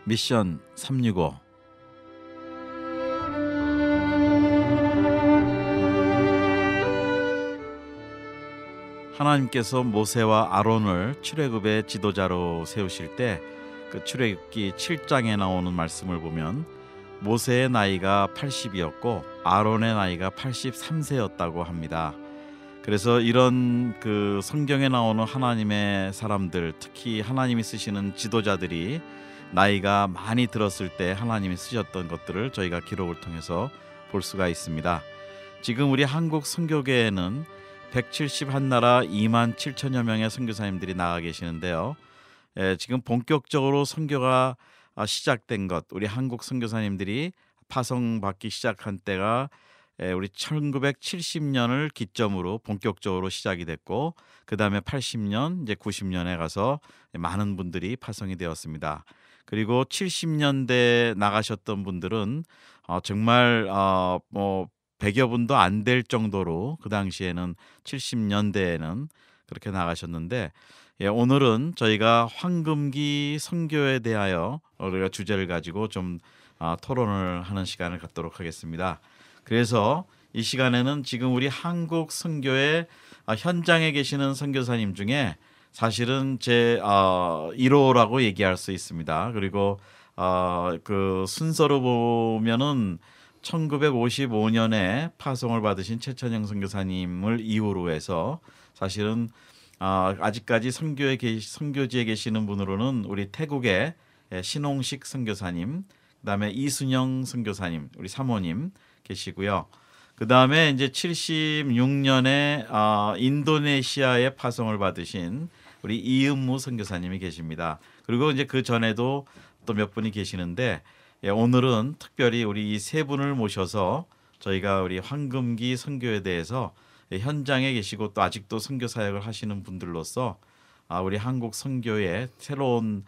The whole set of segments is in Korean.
미션 365. 하나님께서 모세와 아론을 출애굽의 지도자로 세우실 때 그 출애굽기 7장에 나오는 말씀을 보면 모세의 나이가 80이었고 아론의 나이가 83세였다고 합니다. 그래서 이런 그 성경에 나오는 하나님의 사람들, 특히 하나님이 쓰시는 지도자들이 나이가 많이 들었을 때 하나님이 쓰셨던 것들을 저희가 기록을 통해서 볼 수가 있습니다. 지금 우리 한국 선교계에는 171나라 2만 7천여 명의 선교사님들이 나가 계시는데요. 지금 본격적으로 선교가 시작된 것, 우리 한국 선교사님들이 파송받기 시작한 때가 우리 1970년을 기점으로 본격적으로 시작이 됐고, 그 다음에 80년, 이제 90년에 가서 많은 분들이 파송이 되었습니다. 그리고 70년대 나가셨던 분들은 정말 뭐 100여 분도 안 될 정도로 그 당시에는 70년대에는 그렇게 나가셨는데, 오늘은 저희가 황금기 선교에 대하여 우리가 주제를 가지고 좀 토론을 하는 시간을 갖도록 하겠습니다. 그래서 이 시간에는 지금 우리 한국 선교의 현장에 계시는 선교사님 중에 사실은 제 1호라고 얘기할 수 있습니다. 그리고 그 순서로 보면은 1955년에 파송을 받으신 최천영 선교사님을 이후로 해서 사실은 아직까지 선교지에 계시는 분으로는 우리 태국의 신홍식 선교사님, 그다음에 이순영 선교사님, 우리 사모님 계시고요. 그다음에 이제 76년에 인도네시아에 파송을 받으신 우리 이은무 선교사님이 계십니다. 그리고 이제 그 전에도 또 몇 분이 계시는데, 오늘은 특별히 우리 이 세 분을 모셔서 저희가 우리 황금기 선교에 대해서 현장에 계시고 또 아직도 선교 사역을 하시는 분들로서 우리 한국 선교의 새로운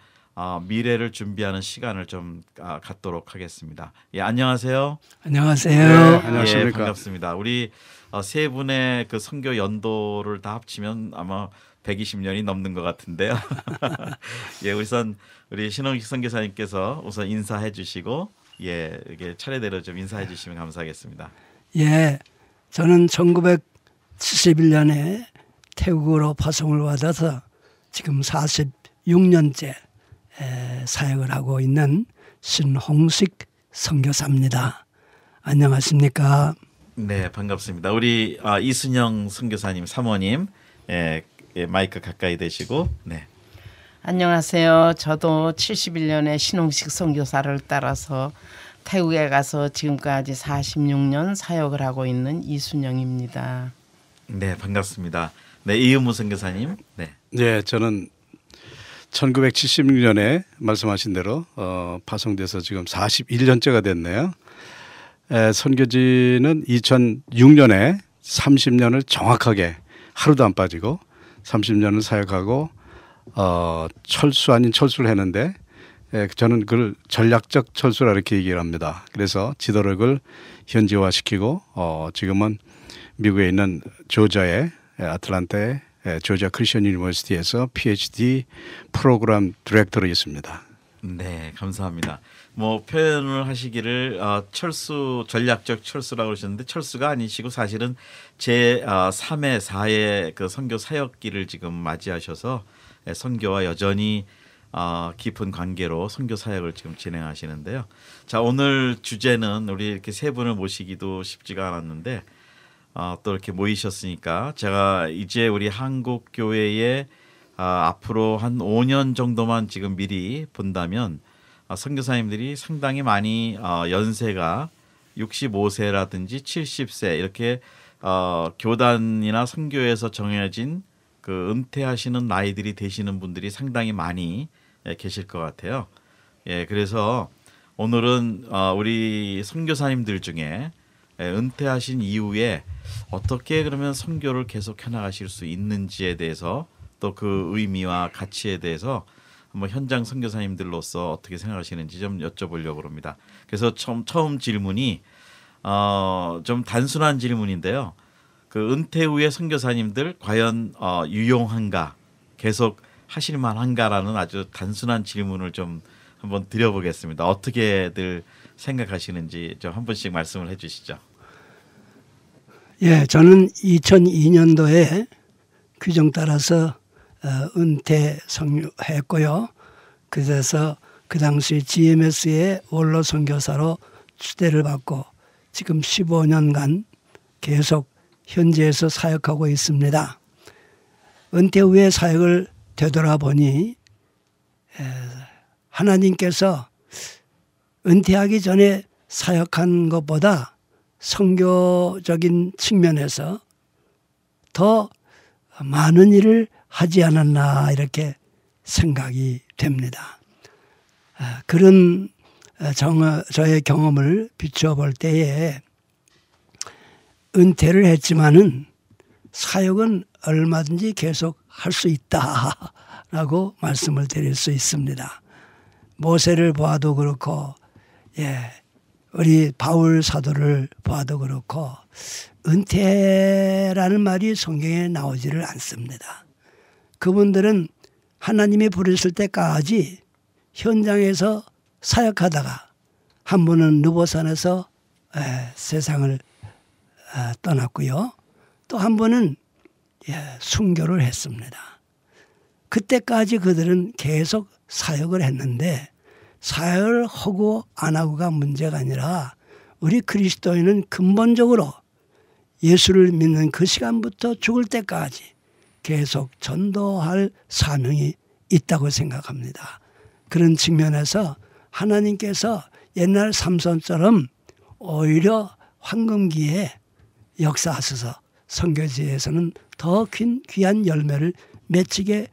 미래를 준비하는 시간을 좀 갖도록 하겠습니다. 안녕하세요. 안녕하세요. 네, 안녕하십니까. 예, 반갑습니다. 우리 세 분의 그 선교 연도를 다 합치면 아마 120년이 넘는 것 같은데요. 예, 우리 신홍식 선교사님께서 우선 인사해 주시고, 이게 차례대로 좀 인사해 주시면 감사하겠습니다. 예, 저는 1971년에 태국으로 파송을 받아서 지금 46년째 사역을 하고 있는 신홍식 선교사입니다. 안녕하십니까? 네, 반갑습니다. 우리 이순영 선교사님 사모님, 마이크 가까이 대시고, 네. 안녕하세요. 저도 71년에 신홍식 선교사를 따라서 태국에 가서 지금까지 46년 사역을 하고 있는 이순영입니다. 네, 반갑습니다. 네, 이은무 선교사님. 네. 네, 저는 1976년에 말씀하신 대로 파송돼서 지금 41년째가 됐네요. 선교지는 2006년에 30년을 정확하게 하루도 안 빠지고 30년을 사역하고 철수 아닌 철수를 했는데, 저는 그걸 전략적 철수라 이렇게 얘기를 합니다. 그래서 지도력을 현지화시키고 지금은 미국에 있는 조지아의 아틀란타의 조지아 크리스천 유니버시티에서 PhD 프로그램 디렉터로 있습니다. 네, 감사합니다. 뭐 표현을 하시기를 철수, 전략적 철수라고 그러셨는데 철수가 아니시고 사실은 제 3회 4회 그 선교 사역기를 지금 맞이하셔서 선교와 여전히 깊은 관계로 선교 사역을 지금 진행하시는데요. 자, 오늘 주제는 우리 이렇게 세 분을 모시기도 쉽지가 않았는데 또 이렇게 모이셨으니까 제가 이제 우리 한국 교회에 앞으로 한 5년 정도만 지금 미리 본다면 선교사님들이 상당히 많이 연세가 65세라든지 70세 이렇게 교단이나 선교에서 정해진 그 은퇴하시는 나이들이 되시는 분들이 상당히 많이 계실 것 같아요. 예, 그래서 오늘은 우리 선교사님들 중에 은퇴하신 이후에 어떻게 그러면 선교를 계속 해나가실 수 있는지에 대해서 또 그 의미와 가치에 대해서 한번 현장 선교사님들로서 어떻게 생각하시는지 좀 여쭤보려고 합니다. 그래서 처음 질문이 좀 단순한 질문인데요. 그 은퇴 후에 선교사님들 과연 유용한가, 계속 하실 만한가라는 아주 단순한 질문을 좀 한번 드려보겠습니다. 어떻게들 생각하시는지 좀 한 분씩 말씀을 해주시죠. 예, 저는 2002년도에 규정 따라서 은퇴 성료했고요. 그래서 그 당시 GMS의 원로 선교사로 추대를 받고 지금 15년간 계속 현지에서 사역하고 있습니다. 은퇴 후에 사역을 되돌아보니 하나님께서 은퇴하기 전에 사역한 것보다 선교적인 측면에서 더 많은 일을 하지 않았나 이렇게 생각이 됩니다. 그런 저의 경험을 비추어 볼 때에 은퇴를 했지만은 사역은 얼마든지 계속 할 수 있다라고 말씀을 드릴 수 있습니다. 모세를 보아도 그렇고, 우리 바울 사도를 보아도 그렇고 은퇴라는 말이 성경에 나오지를 않습니다. 그분들은 하나님이 부르실 때까지 현장에서 사역하다가 한 분은 느보산에서 세상을 떠났고요. 또 한 분은 순교를 했습니다. 그때까지 그들은 계속 사역을 했는데 사역을 하고 안 하고가 문제가 아니라 우리 그리스도인은 근본적으로 예수를 믿는 그 시간부터 죽을 때까지 계속 전도할 사명이 있다고 생각합니다. 그런 측면에서 하나님께서 옛날 삼손처럼 오히려 황금기에 역사하셔서 선교지에서는 더 귀한 열매를 맺히게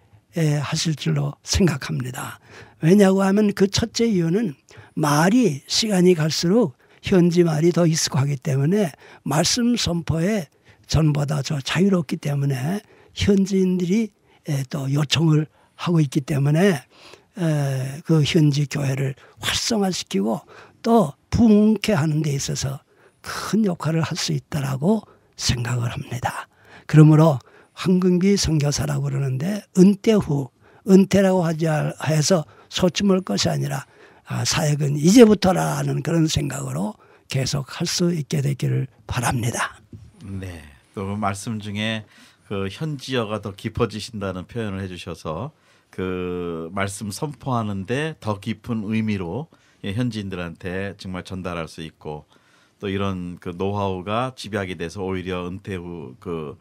하실 줄로 생각합니다. 왜냐고 하면 그 첫째 이유는 말이 시간이 갈수록 현지 말이 더 익숙하기 때문에 말씀 선포에 전보다 더 자유롭기 때문에 현지인들이 또 요청을 하고 있기 때문에 그 현지 교회를 활성화시키고 또 부흥케 하는 데 있어서 큰 역할을 할 수 있다라고 생각을 합니다. 그러므로 황금기 선교사라고 그러는데 은퇴 후 은퇴라고 해서 소침할 것이 아니라 사역은 이제부터라는 그런 생각으로 계속 할 수 있게 되기를 바랍니다. 네, 또 말씀 중에 그 현지어가 더 깊어지신다는 표현을 해주셔서 그 말씀 선포하는데 더 깊은 의미로 현지인들한테 정말 전달할 수 있고 또 이런 그 노하우가 집약이 돼서 오히려 은퇴 후 그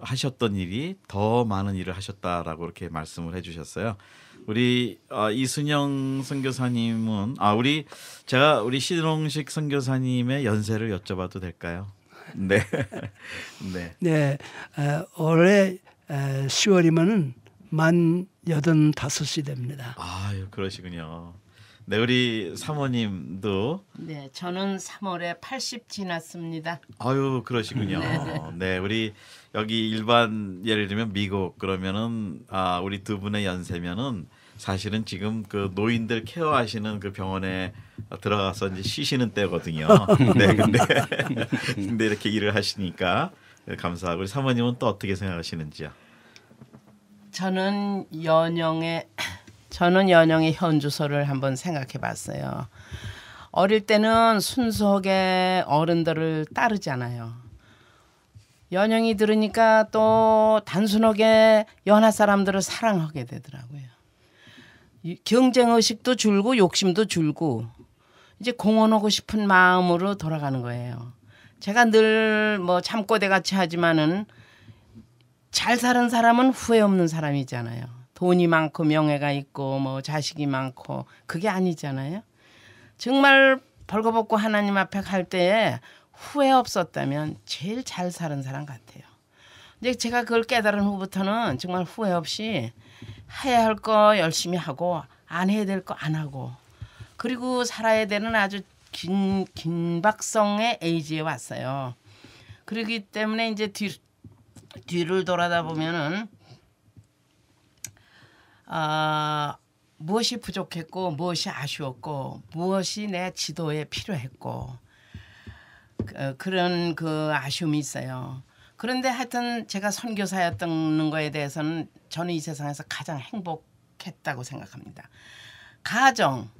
하셨던 일이 더 많은 일을 하셨다라고 이렇게 말씀을 해주셨어요. 우리 이순영 선교사님은 제가 우리 신홍식 선교사님의 연세를 여쭤봐도 될까요? 네, 네, 올해 10월이면은 만 85이 됩니다. 아유, 그러시군요. 네, 우리 사모님도 네, 저는 3월에 80 지났습니다. 아유, 그러시군요. 네, 우리 여기 일반 예를 들면 미국 그러면은 우리 두 분의 연세면은 사실은 지금 그 노인들 케어하시는 그 병원에 들어가서 이제 쉬시는 때거든요. 네, 근데 이렇게 일을 하시니까 감사하고 우리 사모님은 또 어떻게 생각하시는지요? 저는 연영의 현주소를 한번 생각해 봤어요. 어릴 때는 순수하게 어른들을 따르잖아요. 연영이 들으니까 또 단순하게 연하 사람들을 사랑하게 되더라고요. 경쟁의식도 줄고 욕심도 줄고 이제 공헌하고 싶은 마음으로 돌아가는 거예요. 제가 늘 뭐 잠꼬대 같이 하지만은 잘 사는 사람은 후회 없는 사람이잖아요. 돈이 많고 명예가 있고 뭐 자식이 많고 그게 아니잖아요. 정말 벌거벗고 하나님 앞에 갈 때에 후회 없었다면 제일 잘 사는 사람 같아요. 이제 제가 그걸 깨달은 후부터는 정말 후회 없이 해야 할 거 열심히 하고 안 해야 될 거 안 하고 그리고 살아야 되는 아주 긴박성의 에이지에 왔어요. 그렇기 때문에 이제 뒤를 돌아다 보면은 무엇이 부족했고 무엇이 아쉬웠고 무엇이 내 지도에 필요했고 그런 그 아쉬움이 있어요. 그런데 하여튼 제가 선교사였던 거에 대해서는 저는 이 세상에서 가장 행복했다고 생각합니다. 가정,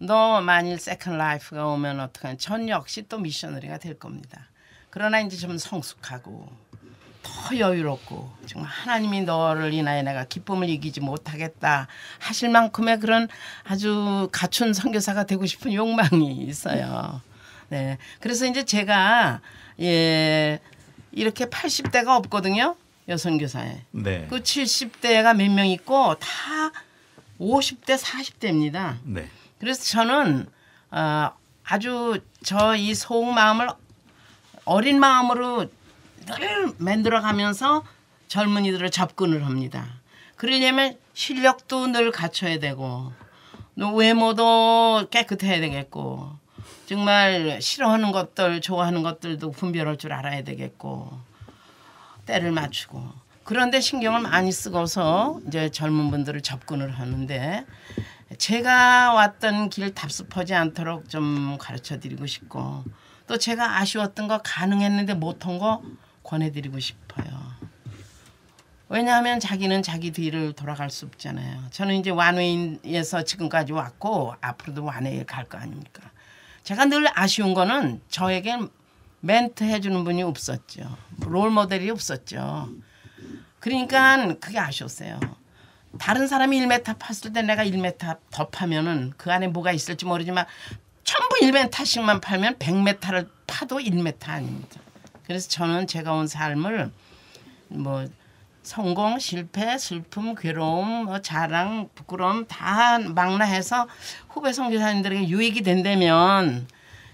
너 만일 세컨 라이프가 오면 어떡하냐. 전 역시 또 미셔너리가 될 겁니다. 그러나 이제 좀 성숙하고 더 여유롭고 정말 하나님이 너를 인하여 내가 기쁨을 이기지 못하겠다 하실 만큼의 그런 아주 갖춘 선교사가 되고 싶은 욕망이 있어요. 네, 그래서 이제 제가 이렇게 80대가 없거든요. 여선교사에. 네. 그 70대가 몇 명 있고 다 50대, 40대입니다. 네. 그래서 저는 아주 저 이 속마음을 어린 마음으로 늘 만들어가면서 젊은이들을 접근을 합니다. 그러려면 실력도 늘 갖춰야 되고 외모도 깨끗해야 되겠고 정말 싫어하는 것들 좋아하는 것들도 분별할 줄 알아야 되겠고 때를 맞추고 그런데 신경을 많이 쓰고서 이제 젊은 분들을 접근을 하는데 제가 왔던 길 답습하지 않도록 좀 가르쳐드리고 싶고 또 제가 아쉬웠던 거 가능했는데 못한 거 권해드리고 싶어요. 왜냐하면 자기는 자기 뒤를 돌아갈 수 없잖아요. 저는 이제 완웨이에서 지금까지 왔고 앞으로도 완웨이에 갈 거 아닙니까. 제가 늘 아쉬운 거는 저에게 멘트 해주는 분이 없었죠. 롤 모델이 없었죠. 그러니까 그게 아쉬웠어요. 다른 사람이 1m 팠을 때 내가 1m 더 파면은 그 안에 뭐가 있을지 모르지만 전부 1m씩만 팔면 100m를 파도 1m 아닙니다. 그래서 저는 제가 온 삶을 뭐 성공, 실패, 슬픔, 괴로움, 뭐 자랑, 부끄러움 다 망라해서 후배 선교사님들에게 유익이 된다면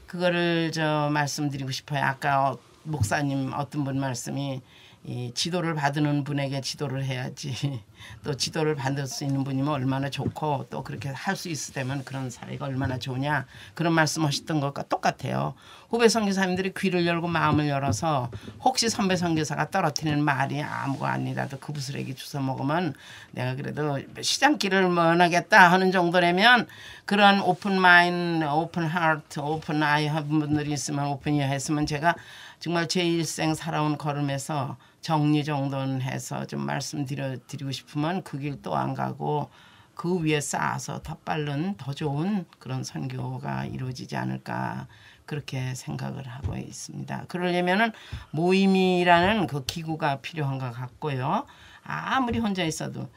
그거를 저 말씀드리고 싶어요. 아까 목사님 어떤 분 말씀이 이 지도를 받는 분에게 지도를 해야지 또 지도를 받을 수 있는 분이면 얼마나 좋고 또 그렇게 할 수 있으면 그런 사회가 얼마나 좋냐 그런 말씀하셨던 것과 똑같아요. 후배 선교사님들이 귀를 열고 마음을 열어서 혹시 선배 선교사가 떨어뜨리는 말이 아무거 아니라도 그 부스레기 주워 먹으면 내가 그래도 시장길을 면하겠다 하는 정도라면 그런 오픈 마인, 오픈 하트, 오픈 아이 한 분들이 있으면 오픈 이어 했으면 제가 정말 제 일생 살아온 걸음에서 정리정돈해서 좀 말씀드리고 싶으면 그 길 또 안 가고 그 위에 쌓아서 더 빠른 더 좋은 그런 선교가 이루어지지 않을까 그렇게 생각을 하고 있습니다. 그러려면은 모임이라는 그 기구가 필요한 것 같고요. 아무리 혼자 있어도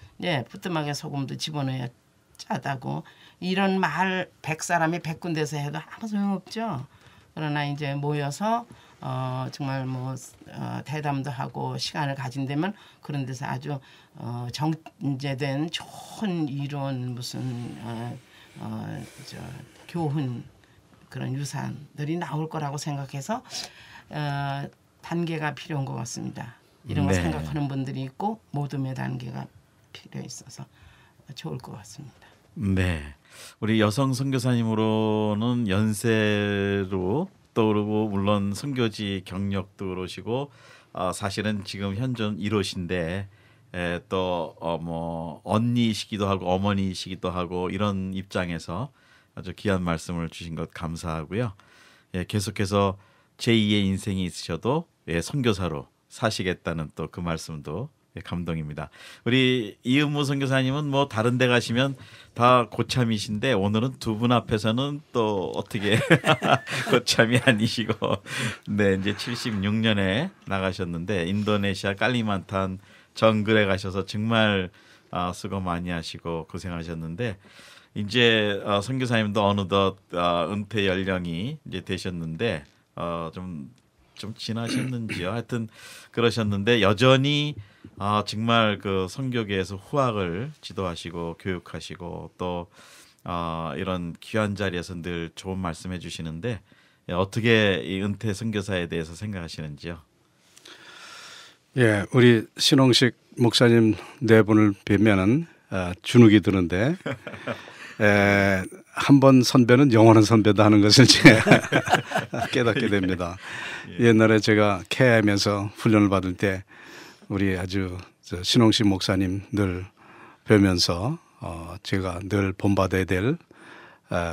부뚜막에 소금도 집어넣어야 짜다고 이런 말 100사람이 100군데서 해도 아무 소용없죠. 그러나 이제 모여서 정말 뭐 대담도 하고 시간을 가진다면 그런 데서 아주 정제된 좋은 이론 무슨 교훈 그런 유산들이 나올 거라고 생각해서 단계가 필요한 것 같습니다. 이런 거 생각하는 분들이 있고 모둠의 단계가 필요해 있어서 좋을 것 같습니다. 네, 우리 여성 선교사님으로는 연세로 떠오르고 물론 선교지 경력도 그러시고 사실은 지금 현존 1호신데 또 뭐 언니이시기도 하고 어머니이시기도 하고 이런 입장에서 아주 귀한 말씀을 주신 것 감사하고요. 계속해서 제2의 인생이 있으셔도 선교사로 사시겠다는 또 그 말씀도 감동입니다. 우리 이은무 선교사님은 뭐 다른 데 가시면 다 고참이신데 오늘은 두 분 앞에서는 또 어떻게 고참이 아니시고 네 이제 76년에 나가셨는데 인도네시아 칼리만탄 정글에 가셔서 정말 수고 많이 하시고 고생하셨는데 이제 선교사님도 어느덧 은퇴 연령이 이제 되셨는데 좀 지나셨는지요? 하여튼 그러셨는데 여전히 정말 그 선교계에서 후학을 지도하시고 교육하시고 또 이런 귀한 자리에서 늘 좋은 말씀해 주시는데 어떻게 이 은퇴 선교사에 대해서 생각하시는지요? 예, 우리 신홍식 목사님 네 분을 뵈면은 주눅이 드는데 한 번 선배는 영원한 선배다 하는 것을 제가 깨닫게 됩니다. 옛날에 제가 케하면서 훈련을 받을 때 우리 아주 신홍식 목사님 늘 뵈면서 제가 늘 본받아야 될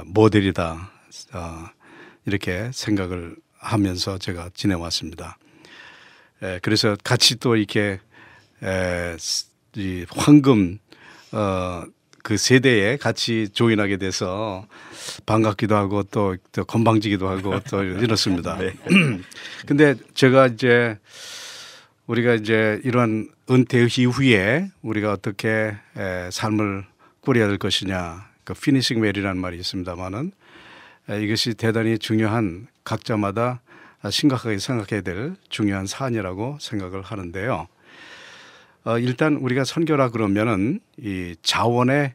모델이다 이렇게 생각을 하면서 제가 지내왔습니다. 그래서 같이 또 이렇게 이 황금 그 세대에 같이 조인하게 돼서 반갑기도 하고 또 건방지기도 하고 또 이렇습니다. 네. 근데 제가 이제 우리가 이제 이런 은퇴 이후에 우리가 어떻게 삶을 꾸려야 될 것이냐, 그 피니싱 웰이라는 말이 있습니다만은 이것이 대단히 중요한 각자마다 심각하게 생각해야 될 중요한 사안이라고 생각을 하는데요. 일단 우리가 선교라 그러면은 이 자원의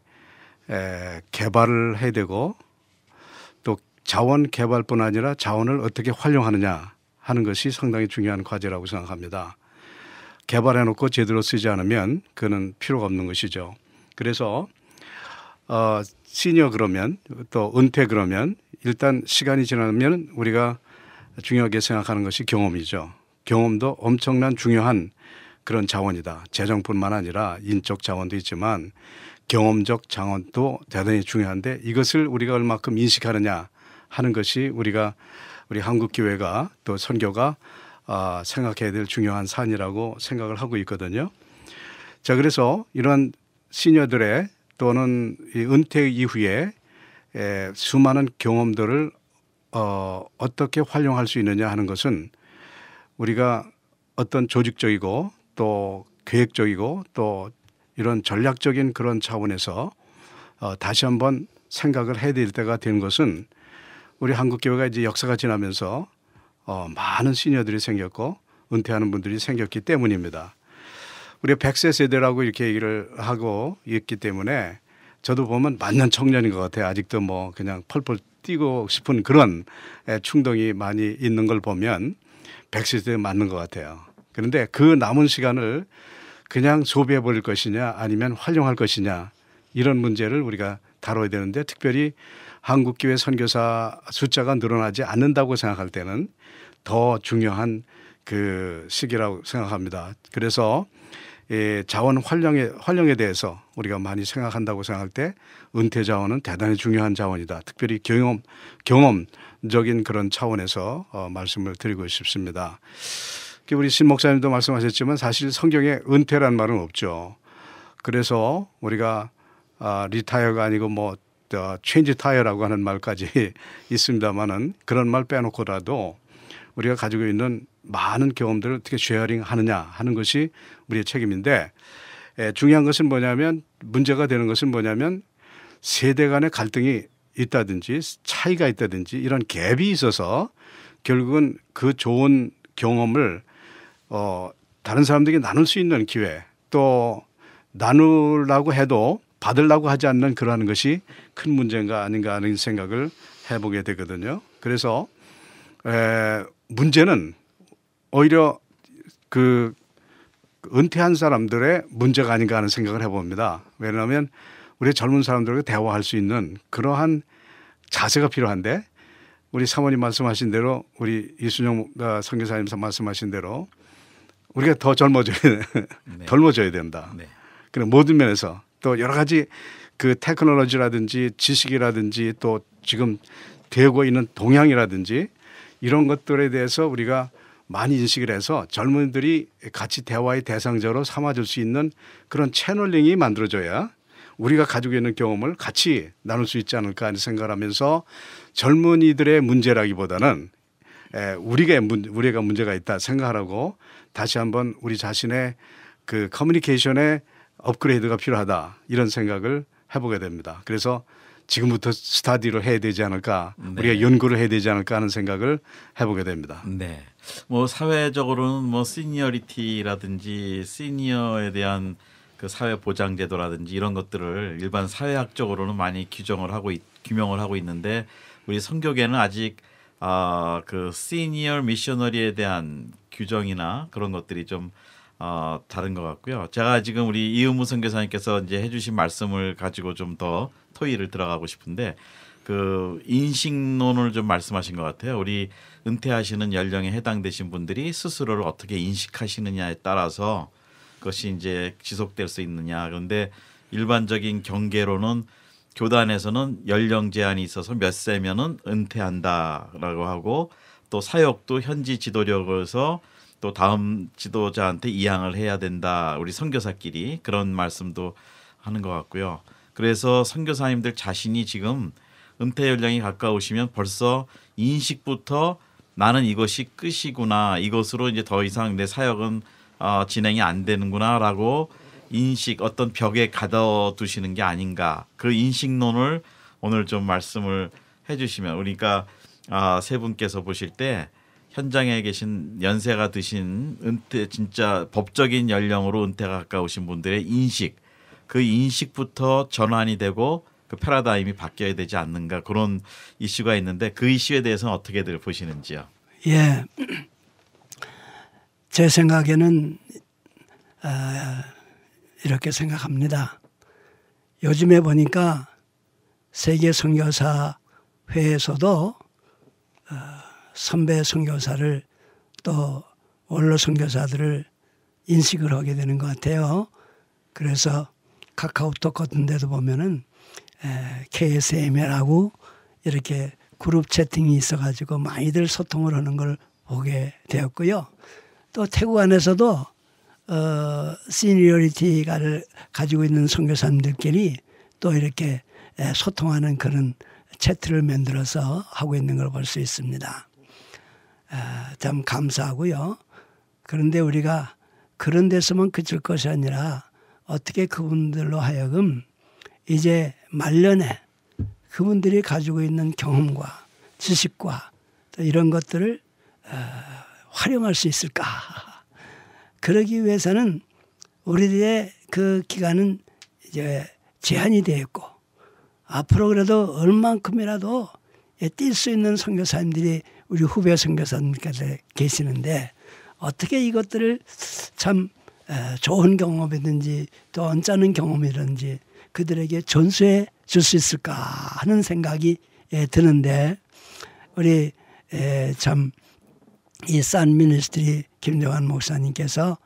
개발을 해야 되고 또 자원 개발뿐 아니라 자원을 어떻게 활용하느냐 하는 것이 상당히 중요한 과제라고 생각합니다. 개발해놓고 제대로 쓰지 않으면 그는 필요가 없는 것이죠. 그래서 시니어 그러면 또 은퇴 그러면 일단 시간이 지나면 우리가 중요하게 생각하는 것이 경험이죠. 경험도 엄청난 중요한 그런 자원이다. 재정뿐만 아니라 인적 자원도 있지만 경험적 자원도 대단히 중요한데 이것을 우리가 얼마큼 인식하느냐 하는 것이 우리 한국교회가 또 선교가 생각해야 될 중요한 사안이라고 생각을 하고 있거든요. 자, 그래서 이런 시니어들의 또는 이 은퇴 이후에 수많은 경험들을 어떻게 활용할 수 있느냐 하는 것은 우리가 어떤 조직적이고 또 계획적이고 또 이런 전략적인 그런 차원에서 다시 한번 생각을 해야 될 때가 된 것은 우리 한국교회가 이제 역사가 지나면서 많은 시니어들이 생겼고 은퇴하는 분들이 생겼기 때문입니다. 우리가 100세 세대라고 이렇게 얘기를 하고 있기 때문에 저도 보면 만년 청년인 것 같아요. 아직도 뭐 그냥 펄펄 뛰고 싶은 그런 충동이 많이 있는 걸 보면 100세 세대 맞는 것 같아요. 그런데 그 남은 시간을 그냥 소비해 버릴 것이냐 아니면 활용할 것이냐 이런 문제를 우리가 다뤄야 되는데 특별히 한국교회 선교사 숫자가 늘어나지 않는다고 생각할 때는 더 중요한 그 시기라고 생각합니다. 그래서 자원 활용에 대해서 우리가 많이 생각한다고 생각할 때 은퇴 자원은 대단히 중요한 자원이다. 특별히 경험적인 그런 차원에서 말씀을 드리고 싶습니다. 우리 신 목사님도 말씀하셨지만 사실 성경에 은퇴란 말은 없죠. 그래서 우리가 리타이어가 아니고 뭐 체인지 타이어라고 하는 말까지 있습니다만은 그런 말 빼놓고라도 우리가 가지고 있는 많은 경험들을 어떻게 쉐어링 하느냐 하는 것이 우리의 책임인데 중요한 것은 뭐냐면 문제가 되는 것은 뭐냐면 세대 간의 갈등이 있다든지 차이가 있다든지 이런 갭이 있어서 결국은 그 좋은 경험을 다른 사람들에게 나눌 수 있는 기회 또 나누려고 해도 받으려고 하지 않는 그러한 것이 큰 문제인가 아닌가 하는 생각을 해보게 되거든요. 그래서 문제는 오히려 그 은퇴한 사람들의 문제가 아닌가 하는 생각을 해봅니다. 왜냐하면 우리 젊은 사람들과 대화할 수 있는 그러한 자세가 필요한데 우리 사모님 말씀하신 대로 우리 이순영 선교사님 말씀하신 대로 우리가 더 젊어져야 된다. 네. 그런 모든 면에서 또 여러 가지 그 테크놀로지라든지 지식이라든지 또 지금 되고 있는 동향이라든지 이런 것들에 대해서 우리가 많이 인식을 해서 젊은이들이 같이 대화의 대상자로 삼아줄 수 있는 그런 채널링이 만들어져야 우리가 가지고 있는 경험을 같이 나눌 수 있지 않을까 하는 생각을 하면서 젊은이들의 문제라기보다는 우리가 문제가 있다 생각하라고 다시 한번 우리 자신의 그 커뮤니케이션의 업그레이드가 필요하다 이런 생각을 해보게 됩니다. 그래서 지금부터 스타디를 해야 되지 않을까 우리가 연구를 해야 되지 않을까 하는 생각을 해보게 됩니다. 네. 뭐 사회적으로는 뭐 시니어리티라든지 시니어에 대한 그 사회 보장 제도라든지 이런 것들을 일반 사회학적으로는 많이 규명을 하고 있는데 우리 선교계는 아직 그 시니어 미셔너리에 대한 규정이나 그런 것들이 좀 다른 것 같고요. 제가 지금 우리 이은무 선교사님께서 이제 해주신 말씀을 가지고 좀 더 토의를 들어가고 싶은데 그 인식론을 좀 말씀하신 것 같아요. 우리 은퇴하시는 연령에 해당되신 분들이 스스로를 어떻게 인식하시느냐에 따라서 그것이 이제 지속될 수 있느냐. 그런데 일반적인 경계로는 교단에서는 연령 제한이 있어서 몇 세면은 은퇴한다라고 하고 또 사역도 현지 지도력에서 또 다음 지도자한테 이양을 해야 된다. 우리 선교사끼리 그런 말씀도 하는 것 같고요. 그래서 선교사님들 자신이 지금 은퇴 연령이 가까우시면 벌써 인식부터 나는 이것이 끝이구나, 이것으로 이제 더 이상 내 사역은 진행이 안 되는구나라고 인식, 어떤 벽에 가둬두시는 게 아닌가, 그 인식론을 오늘 좀 말씀을 해주시면, 그러니까 세 분께서 보실 때 현장에 계신 연세가 드신 은퇴, 진짜 법적인 연령으로 은퇴가 가까우신 분들의 인식, 그 인식부터 전환이 되고 그 패러다임이 바뀌어야 되지 않는가, 그런 이슈가 있는데 그 이슈에 대해서는 어떻게들 보시는지요? 예, 제 생각에는 이렇게 생각합니다. 요즘에 보니까 세계 선교사 회에서도 선배 선교사를 또 원로 선교사들을 인식을 하게 되는 것 같아요. 그래서 카카오톡 같은 데도 보면은 KSM이라고 이렇게 그룹 채팅이 있어가지고 많이들 소통을 하는 걸 보게 되었고요. 또 태국 안에서도 시니어리티를 가지고 있는 선교사님들끼리 또 이렇게 소통하는 그런 채트를 만들어서 하고 있는 걸 볼 수 있습니다. 참 감사하고요. 그런데 우리가 그런 데서만 그칠 것이 아니라 어떻게 그분들로 하여금 이제 말년에 그분들이 가지고 있는 경험과 지식과 또 이런 것들을 활용할 수 있을까. 그러기 위해서는 우리들의 그 기간은 이제 제한이 되어 있고, 앞으로 그래도 얼만큼이라도 뛸 수 있는 선교사님들이 우리 후배 선교사님께서 계시는데, 어떻게 이것들을 참 좋은 경험이든지 또 언짢은 경험이든지 그들에게 전수해 줄 수 있을까 하는 생각이 드는데, 우리 참 이 산 미니스트리 김정환 목사님께서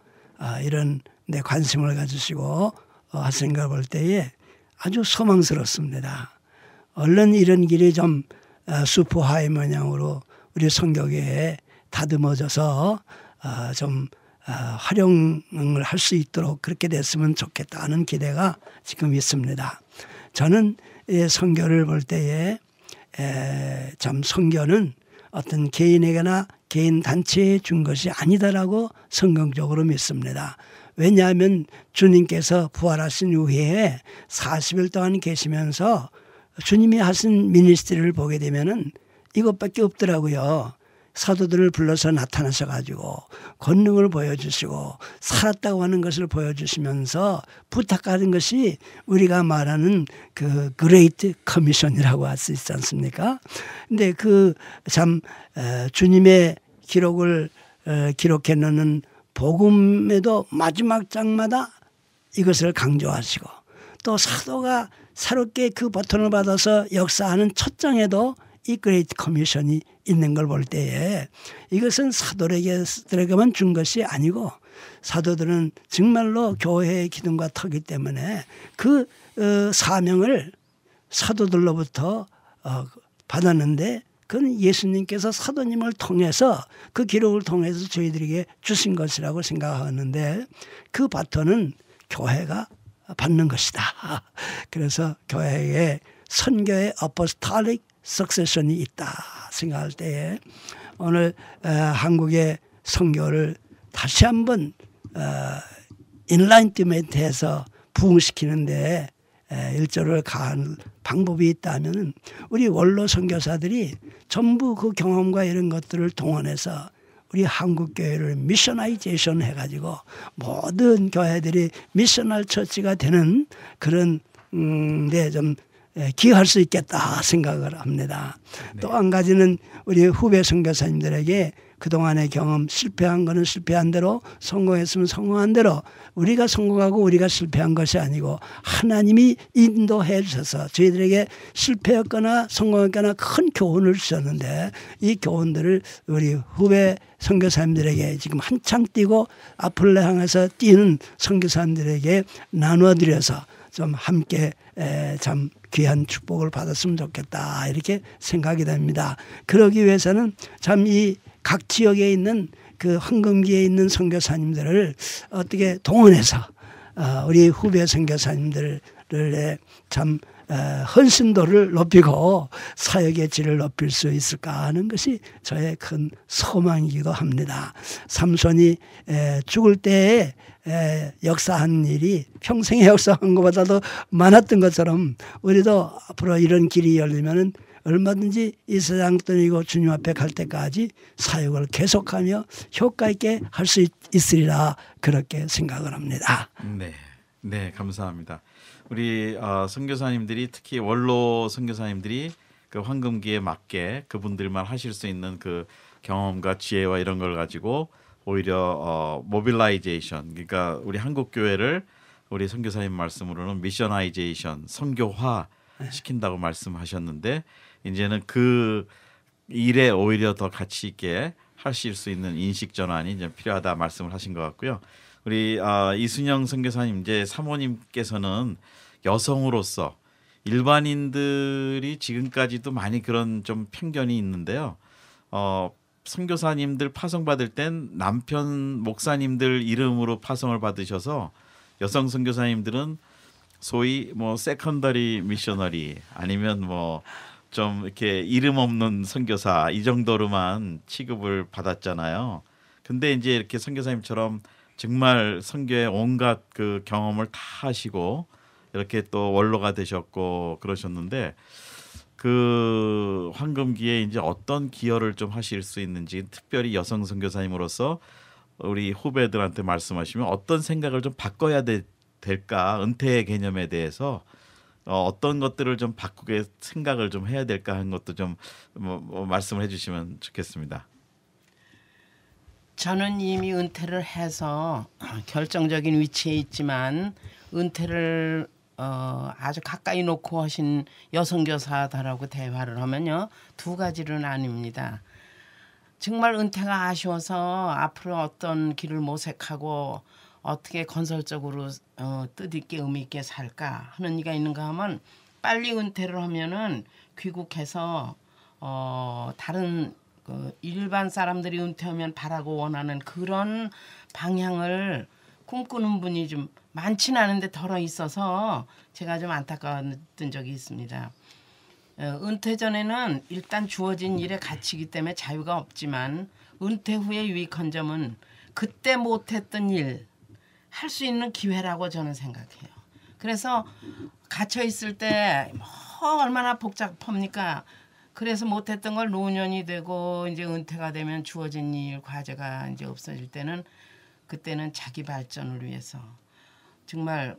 이런 내 관심을 가지시고 하시는 걸 볼 때에 아주 소망스럽습니다. 얼른 이런 길이 좀 슈퍼하이 모양으로 우리 선교계에 다듬어져서 좀 활용을 할 수 있도록 그렇게 됐으면 좋겠다 하는 기대가 지금 있습니다. 저는 선교를 볼 때에 참 선교는 어떤 개인에게나 개인 단체에 준 것이 아니다라고 성경적으로 믿습니다. 왜냐하면 주님께서 부활하신 이후에 40일 동안 계시면서 주님이 하신 미니스트리를 보게 되면은 이것밖에 없더라고요. 사도들을 불러서 나타나셔가지고 권능을 보여주시고 살았다고 하는 것을 보여주시면서 부탁하는 것이 우리가 말하는 그 그레이트 커미션이라고 할 수 있지 않습니까? 근데 그 참 주님의 기록을 기록해 놓는 복음에도 마지막 장마다 이것을 강조하시고, 또 사도가 새롭게 그 버튼을 받아서 역사하는 첫 장에도 이 그레이트 커미션이 있는 걸 볼 때에 이것은 사도들에게만 준 것이 아니고, 사도들은 정말로 교회의 기둥과 터기 때문에 그 사명을 사도들로부터 받았는데, 그건 예수님께서 사도님을 통해서 그 기록을 통해서 저희들에게 주신 것이라고 생각하는데, 그 바톤은 교회가 받는 것이다. 그래서 교회에 선교의 어포스톨릭 석세션이 있다 생각할 때에 오늘 한국의 선교를 다시 한번 인라이트먼트해서 부흥시키는데 일조를 가한 방법이 있다면, 우리 원로 선교사들이 전부 그 경험과 이런 것들을 동원해서 우리 한국 교회를 미셔나이제이션 해가지고 모든 교회들이 미셔널 처치가 되는 그런 데 좀 기여할 수 있겠다 생각을 합니다. 네. 또 한 가지는 우리 후배 선교사님들에게 그동안의 경험, 실패한 거는 실패한 대로, 성공했으면 성공한 대로, 우리가 성공하고 우리가 실패한 것이 아니고 하나님이 인도해 주셔서 저희들에게 실패했거나 성공했거나 큰 교훈을 주셨는데, 이 교훈들을 우리 후배 선교사님들에게 지금 한창 뛰고 앞을 향해서 뛰는 선교사님들에게 나눠드려서 좀 함께 참 귀한 축복을 받았으면 좋겠다, 이렇게 생각이 됩니다. 그러기 위해서는 참 이 각 지역에 있는 그 황금기에 있는 선교사님들을 어떻게 동원해서 우리 후배 선교사님들을 참 헌신도를 높이고 사역의 질을 높일 수 있을까 하는 것이 저의 큰 소망이기도 합니다. 삼손이 죽을 때에 역사한 일이 평생에 역사한 것보다도 많았던 것처럼 우리도 앞으로 이런 길이 열리면은 얼마든지 이 세상 떠나고 주님 앞에 갈 때까지 사역을 계속하며 효과 있게 할 수 있으리라 그렇게 생각을 합니다. 네, 네, 감사합니다. 우리 선교사님들이 특히 원로 선교사님들이 그 황금기에 맞게 그분들만 하실 수 있는 그 경험과 지혜와 이런 걸 가지고 오히려 모빌라이제이션, 그러니까 우리 한국 교회를 우리 선교사님 말씀으로는 미셔나이제이션, 선교화 시킨다고 말씀하셨는데 이제는 그 일에 오히려 더 가치 있게 하실 수 있는 인식 전환이 이제 필요하다 말씀을 하신 것 같고요. 우리 이순영 선교사님 이제 사모님께서는 여성으로서 일반인들이 지금까지도 많이 그런 좀 편견이 있는데요. 선교사님들 파송 받을 땐 남편 목사님들 이름으로 파송을 받으셔서 여성 선교사님들은 소위 뭐 세컨더리 미셔너리 아니면 뭐 좀 이렇게 이름 없는 선교사 이 정도로만 취급을 받았잖아요. 근데 이제 이렇게 선교사님처럼 정말 선교의 온갖 그 경험을 다 하시고 이렇게 또 원로가 되셨고 그러셨는데 그 황금기에 이제 어떤 기여를 좀 하실 수 있는지 특별히 여성 선교사님으로서 우리 후배들한테 말씀하시면 어떤 생각을 좀 바꿔야 될까 은퇴의 개념에 대해서 어떤 것들을 좀 바꾸게 생각을 좀 해야 될까 하는 것도 좀 말씀을 해주시면 좋겠습니다. 저는 이미 은퇴를 해서 결정적인 위치에 있지만 은퇴를 아주 가까이 놓고 하신 여성교사들하고 대화를 하면요 2가지로 나뉩니다. 정말 은퇴가 아쉬워서 앞으로 어떤 길을 모색하고 어떻게 건설적으로 뜻있게 의미있게 살까 하는 이가 있는가 하면 빨리 은퇴를 하면은 귀국해서 다른 그 일반 사람들이 은퇴하면 바라고 원하는 그런 방향을 꿈꾸는 분이 좀 많지는 않은데 덜어 있어서 제가 좀 안타까웠던 적이 있습니다. 은퇴 전에는 일단 주어진 일에 갇히기 때문에 자유가 없지만 은퇴 후에 유익한 점은 그때 못했던 일 할 수 있는 기회라고 저는 생각해요. 그래서 갇혀 있을 때 뭐 얼마나 복잡합니까? 그래서 못했던 걸 노년이 되고 이제 은퇴가 되면 주어진 일 과제가 이제 없어질 때는 그때는 자기 발전을 위해서 정말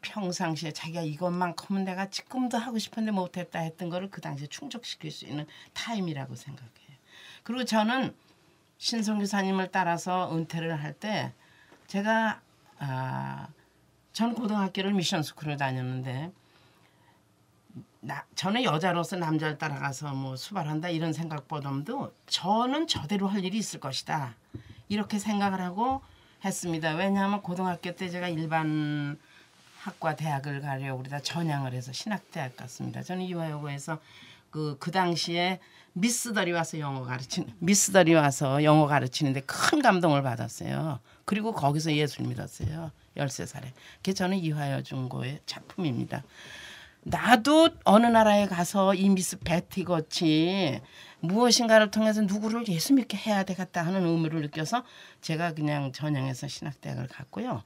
평상시에 자기가 이것만큼은 내가 지금도 하고 싶은데 못했다 했던 거를 그 당시에 충족시킬 수 있는 타임이라고 생각해요. 그리고 저는 신성교사님을 따라서 은퇴를 할 때 제가 전 고등학교를 미션스쿨을 다녔는데 저는 여자로서 남자를 따라가서 뭐 수발한다 이런 생각보다도 저는 저대로 할 일이 있을 것이다 이렇게 생각을 하고 했습니다. 왜냐하면 고등학교 때 제가 일반 학과 대학을 가려고 그러다 전향을 해서 신학대학 갔습니다. 저는 이화여고에서 그 당시에 미스들이 와서 영어 가르치는데 큰 감동을 받았어요. 그리고 거기서 예수를 믿었어요. 13살에. 그게 저는 이화여중고의 작품입니다. 나도 어느 나라에 가서 이 미스 베티 같이 무엇인가를 통해서 누구를 예수 믿게 해야 되겠다 하는 의무를 느껴서 제가 그냥 전향해서 신학대학을 갔고요.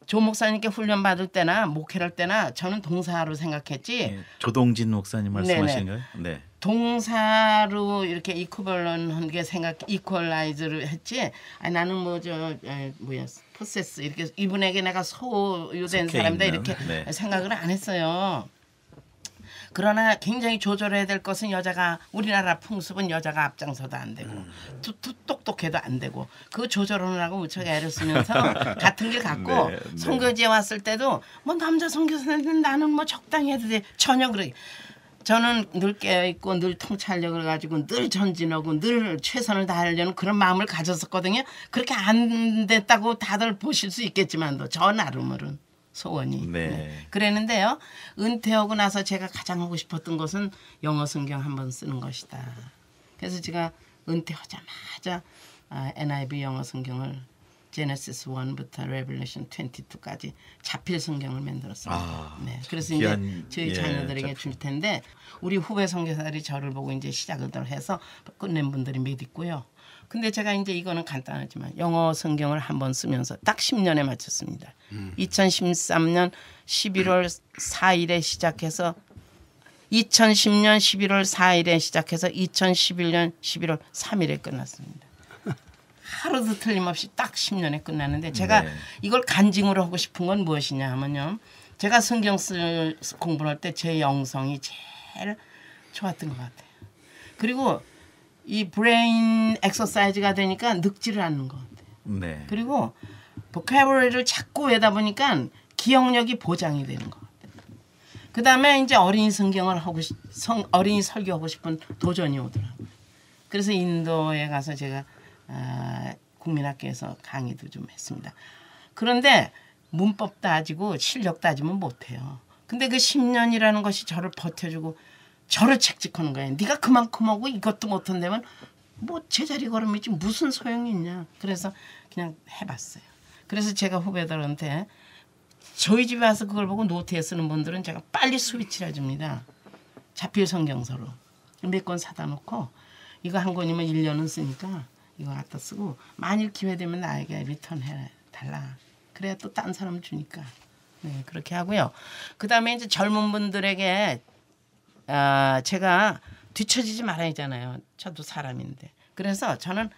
조 목사님께 훈련 받을 때나 목회할 때나 저는 동사로 생각했지. 네, 조동진 목사님 말씀하시는가요? 네. 동사로 이렇게 이퀄런한 게 이퀄라이즈를 했지. 아니 나는 포세스 이렇게 이분에게 내가 소유된 사람이다 이렇게 네. 생각을 안 했어요. 그러나 굉장히 조절해야 될 것은 여자가 우리나라 풍습은 여자가 앞장서도 안 되고 똑똑해도 안 되고 그 조절하느라고 무척 애를 쓰면서 같은 길 갔고 네, 네. 선교지에 왔을 때도 뭐 남자 선교사는 나는 뭐 적당히 해도 돼 전혀 그러게 저는 늘 깨어있고 늘 통찰력을 가지고 늘 전진하고 늘 최선을 다하려는 그런 마음을 가졌었거든요. 그렇게 안 됐다고 다들 보실 수 있겠지만도 저 나름으로는 소원이. 네. 그랬는데요. 은퇴하고 나서 제가 가장 하고 싶었던 것은 영어 성경 한번 쓰는 것이다. 그래서 제가 은퇴하자마자 NIV 영어 성경을 제네시스 1부터 레벨레이션 22까지 자필 성경을 만들었습니다. 네. 그래서 귀한, 이제 저희 자녀들에게 줄 텐데 우리 후배 선교사들이 저를 보고 이제 시작을 해서 끝낸 분들이 몇 있고요. 근데 제가 이제 이거는 간단하지만 영어 성경을 한번 쓰면서 딱 10년에 마쳤습니다. 2013년 11월 4일에 시작해서 2010년 11월 4일에 시작해서 2011년 11월 3일에 끝났습니다. 하루도 틀림없이 딱 10년에 끝났는데 제가 이걸 간증으로 하고 싶은 건 무엇이냐 하면요. 제가 성경 공부를 할 때 제 영성이 제일 좋았던 것 같아요. 그리고 이 브레인 엑서사이즈가 되니까 늙지를 않는 것 같아요. 네. 그리고 보캐버리를 자꾸 외다 보니까 기억력이 보장이 되는 것 같아요. 그 다음에 이제 어린이 성경을 어린이 설교하고 싶은 도전이 오더라고요. 그래서 인도에 가서 제가 국민학교에서 강의도 좀 했습니다. 그런데 문법 따지고 실력 따지면 못해요. 근데 그 10년이라는 것이 저를 버텨주고 저를 책찍하는 거예요. 네가 그만큼 하고 이것도 못한다면 뭐 제자리 걸음이지 무슨 소용이 있냐. 그래서 그냥 해봤어요. 그래서 제가 후배들한테 저희 집에 와서 그걸 보고 노트에 쓰는 분들은 제가 빨리 스위치를 해줍니다. 자필 성경서로 몇 권 사다 놓고 이거 한 권이면 1년은 쓰니까 이거 갖다 쓰고 만일 기회 되면 나에게 리턴해 달라. 그래야 또 딴 사람 주니까. 네, 그렇게 하고요. 그다음에 이제 젊은 분들에게 제가 뒤처지지 말아야잖아요. 저도 사람인데. 그래서 저는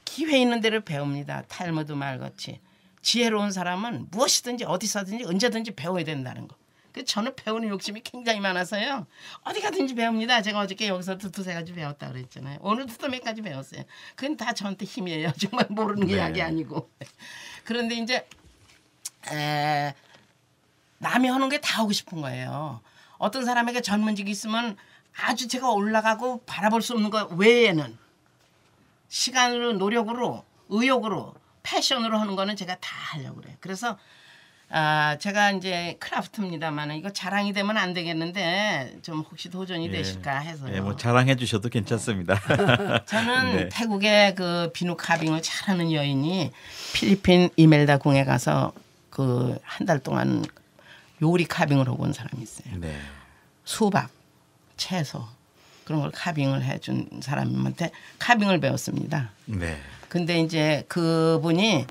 기회 있는 대로 배웁니다. 탈무드 말같이. 지혜로운 사람은 무엇이든지 어디서든지 언제든지 배워야 된다는 거. 그래서 저는 배우는 욕심이 굉장히 많아서요. 어디 가든지 배웁니다. 제가 어저께 여기서도 2-3가지 배웠다 그랬잖아요. 오늘도 또 몇 가지 배웠어요. 그건 다 저한테 힘이에요. 정말 모르는 이야기 아니고. 그런데 이제 남이 하는 게 다 하고 싶은 거예요. 어떤 사람에게 전문직이 있으면 아주 제가 올라가고 바라볼 수 없는 것 외에는 시간으로 노력으로 의욕으로 패션으로 하는 거는 제가 다 하려고 그래요. 그래서 제가 이제 크라프트입니다만 이거 자랑이 되면 안 되겠는데 좀 혹시 도전이 되실까 해서요. 예, 뭐 자랑해 주셔도 괜찮습니다. 저는 네. 태국의 그 비누 카빙을 잘하는 여인이 필리핀 이멜다 궁에 가서 그 한 달 동안 요리 카빙을 하고 온 사람이 있어요. 네. 수박, 채소 그런 걸 카빙을 해준 사람한테 카빙을 배웠습니다. 네. 근데 이제 그분이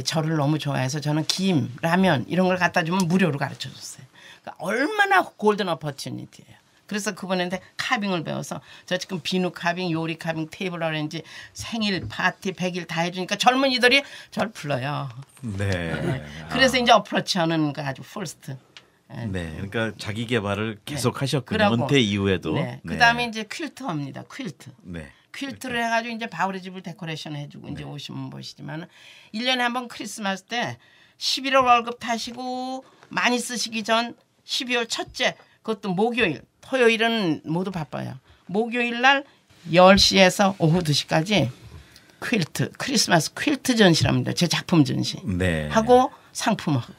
저를 너무 좋아해서 저는 김, 라면 이런 걸 갖다 주면 무료로 가르쳐 줬어요. 그러니까 얼마나 골든 어퍼튜니티예요. 그래서 그분한테 카빙을 배워서 저 지금 비누 카빙, 요리 카빙, 테이블 어레인지, 생일, 파티, 100일 다 해주니까 젊은이들이 저를 불러요. 네. 그래서 이제 어프로치하는 그 아주 퍼스트. 네. 그러니까 자기 개발을 계속 하셨군요. 그러고, 은퇴 이후에도. 네. 그다음에 이제 퀼트합니다. 퀼트. 네. 퀼트를 해가지고 이제 바울의 집을 데코레이션 해주고 이제 오시면 보시지만 1년에 한 번 크리스마스 때 11월 월급 타시고 많이 쓰시기 전 12월 첫째 그것도 목요일 토요일은 모두 바빠요. 목요일 날 10시에서 오후 2시까지 퀼트 크리스마스 퀼트 전시랍니다. 제 작품 전시 네. 하고 상품하고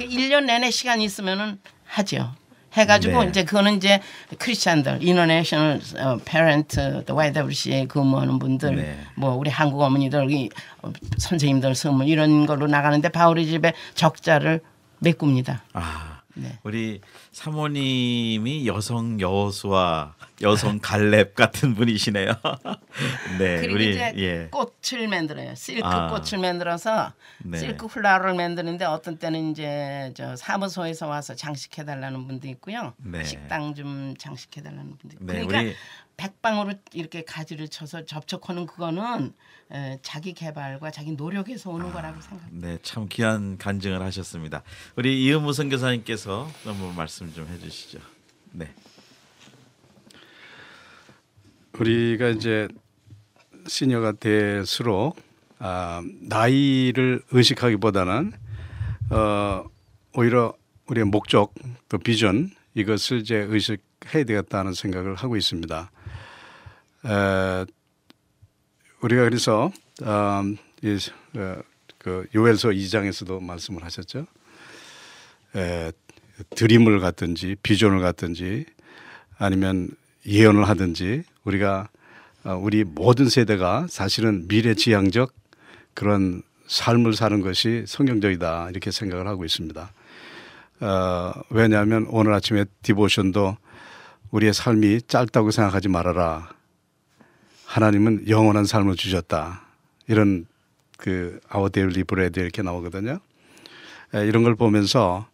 1년 내내 시간 있으면은 하죠. 해가지고 네. 이제 그거는 이제 크리스찬들, 인터내셔널 페런트, YWCA 근무하는 분들, 네. 뭐 우리 한국 어머니들, 선생님들 선물 이런 걸로 나가는데 바울의 집에 적자를 메꿉니다. 네. 우리 사모님이 여성 여호수아, 여성 갈렙 같은 분이시네요. 네, 그리고 우리 이제 꽃을 만들어요. 실크 꽃을 만들어서 네. 실크 플라워를 만드는데 어떤 때는 이제 저 사무소에서 와서 장식해 달라는 분도 있고요. 네. 식당 좀 장식해 달라는 분도 있고. 네, 그러니까 우리 백방으로 이렇게 가지를 쳐서 접촉하는 그거는 자기 개발과 자기 노력에서 오는 거라고 생각합니다. 네, 참 귀한 간증을 하셨습니다. 우리 이은무 선교사님께서 한번 말씀 좀 해주시죠. 네. 우리가 이제 시니어가 될수록 나이를 의식하기보다는 오히려 우리의 목적, 또 비전 이것을 이제 의식해야 되겠다는 생각을 하고 있습니다. 우리가 그래서 그 요엘서 2장에서도 말씀을 하셨죠. 드림을 갖든지 비전을 갖든지 아니면 예언을 하든지 우리가 우리 모든 세대가 사실은 미래지향적 그런 삶을 사는 것이 성경적이다 이렇게 생각을 하고 있습니다. 왜냐하면 오늘 아침에 디보션도 우리의 삶이 짧다고 생각하지 말아라. 하나님은 영원한 삶을 주셨다. 이런 그 Our Daily Bread 이렇게 나오거든요. 이런 걸 보면서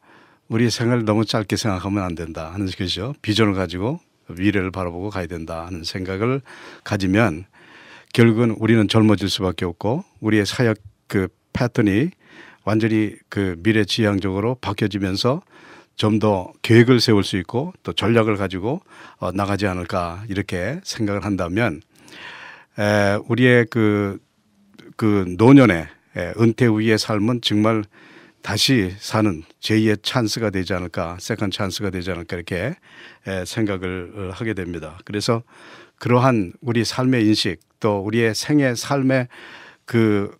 우리의 생활을 너무 짧게 생각하면 안 된다 하는 것이죠. 비전을 가지고 미래를 바라보고 가야 된다 하는 생각을 가지면 결국은 우리는 젊어질 수밖에 없고 우리의 사역 그 패턴이 완전히 그 미래지향적으로 바뀌어지면서 좀 더 계획을 세울 수 있고 또 전략을 가지고 나가지 않을까 이렇게 생각을 한다면 우리의 그 노년의 은퇴 후의 삶은 정말 다시 사는 제2의 찬스가 되지 않을까, 세컨 찬스가 되지 않을까 이렇게 생각을 하게 됩니다. 그래서 그러한 우리 삶의 인식 또 우리의 생애 삶의 그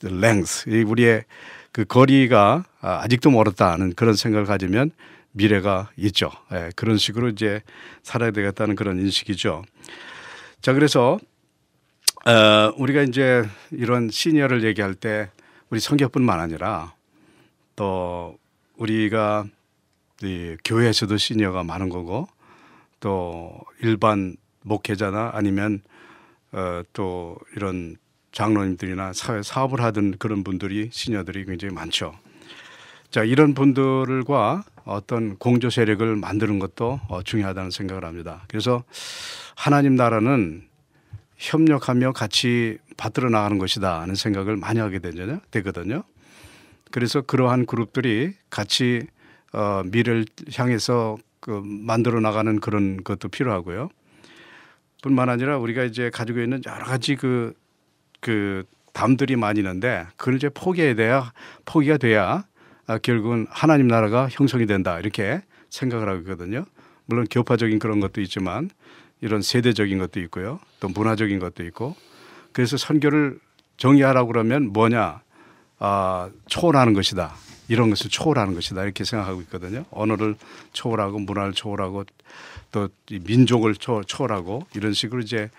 length, 우리의 그 거리가 아직도 멀었다는 그런 생각을 가지면 미래가 있죠. 그런 식으로 이제 살아야 되겠다는 그런 인식이죠. 자, 그래서 우리가 이제 이런 시니어를 얘기할 때 우리 성교뿐만 아니라 또 우리가 이 교회에서도 시니어가 많은 거고 또 일반 목회자나 아니면 또 이런 장로님들이나 사회 사업을 하던 그런 분들이 시니어들이 굉장히 많죠. 자, 이런 분들과 어떤 공조 세력을 만드는 것도 중요하다는 생각을 합니다. 그래서 하나님 나라는 협력하며 같이 받들어 나가는 것이다 하는 생각을 많이 하게 되거든요. 그래서 그러한 그룹들이 같이 미래를 향해서 만들어 나가는 그런 것도 필요하고요. 뿐만 아니라 우리가 이제 가지고 있는 여러 가지 그 담들이 많이 있는데 그걸 이제 포기가 돼야 결국은 하나님 나라가 형성이 된다 이렇게 생각을 하고 있거든요. 물론 교파적인 그런 것도 있지만 이런 세대적인 것도 있고요. 또 문화적인 것도 있고. 그래서 선교를 정의하라고 그러면 뭐냐? 초월하는 것이다. 이런 것을 초월하는 것이다. 이렇게 생각하고 있거든요. 언어를 초월하고 문화를 초월하고 또 민족을 초월하고 이런 식으로 이제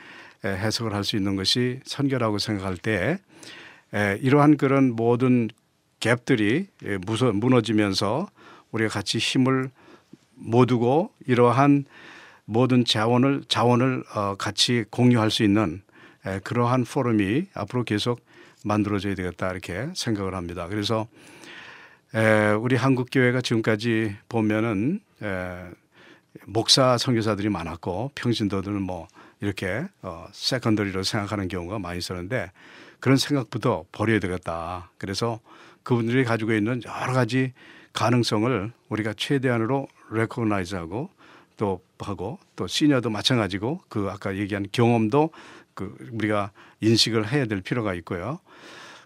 해석을 할 수 있는 것이 선교라고 생각할 때 이러한 그런 모든 갭들이 무너지면서 우리가 같이 힘을 모두고 이러한 모든 자원을 같이 공유할 수 있는 그러한 포럼이 앞으로 계속 만들어져야 되겠다 이렇게 생각을 합니다. 그래서 우리 한국 교회가 지금까지 보면은 목사 선교사들이 많았고 평신도들은 뭐 이렇게 세컨더리로 생각하는 경우가 많이 있었는데 그런 생각부터 버려야 되겠다. 그래서 그분들이 가지고 있는 여러 가지 가능성을 우리가 최대한으로 레코그나이즈하고 또 시니어도 마찬가지고 그 아까 얘기한 경험도 우리가 인식을 해야 될 필요가 있고요.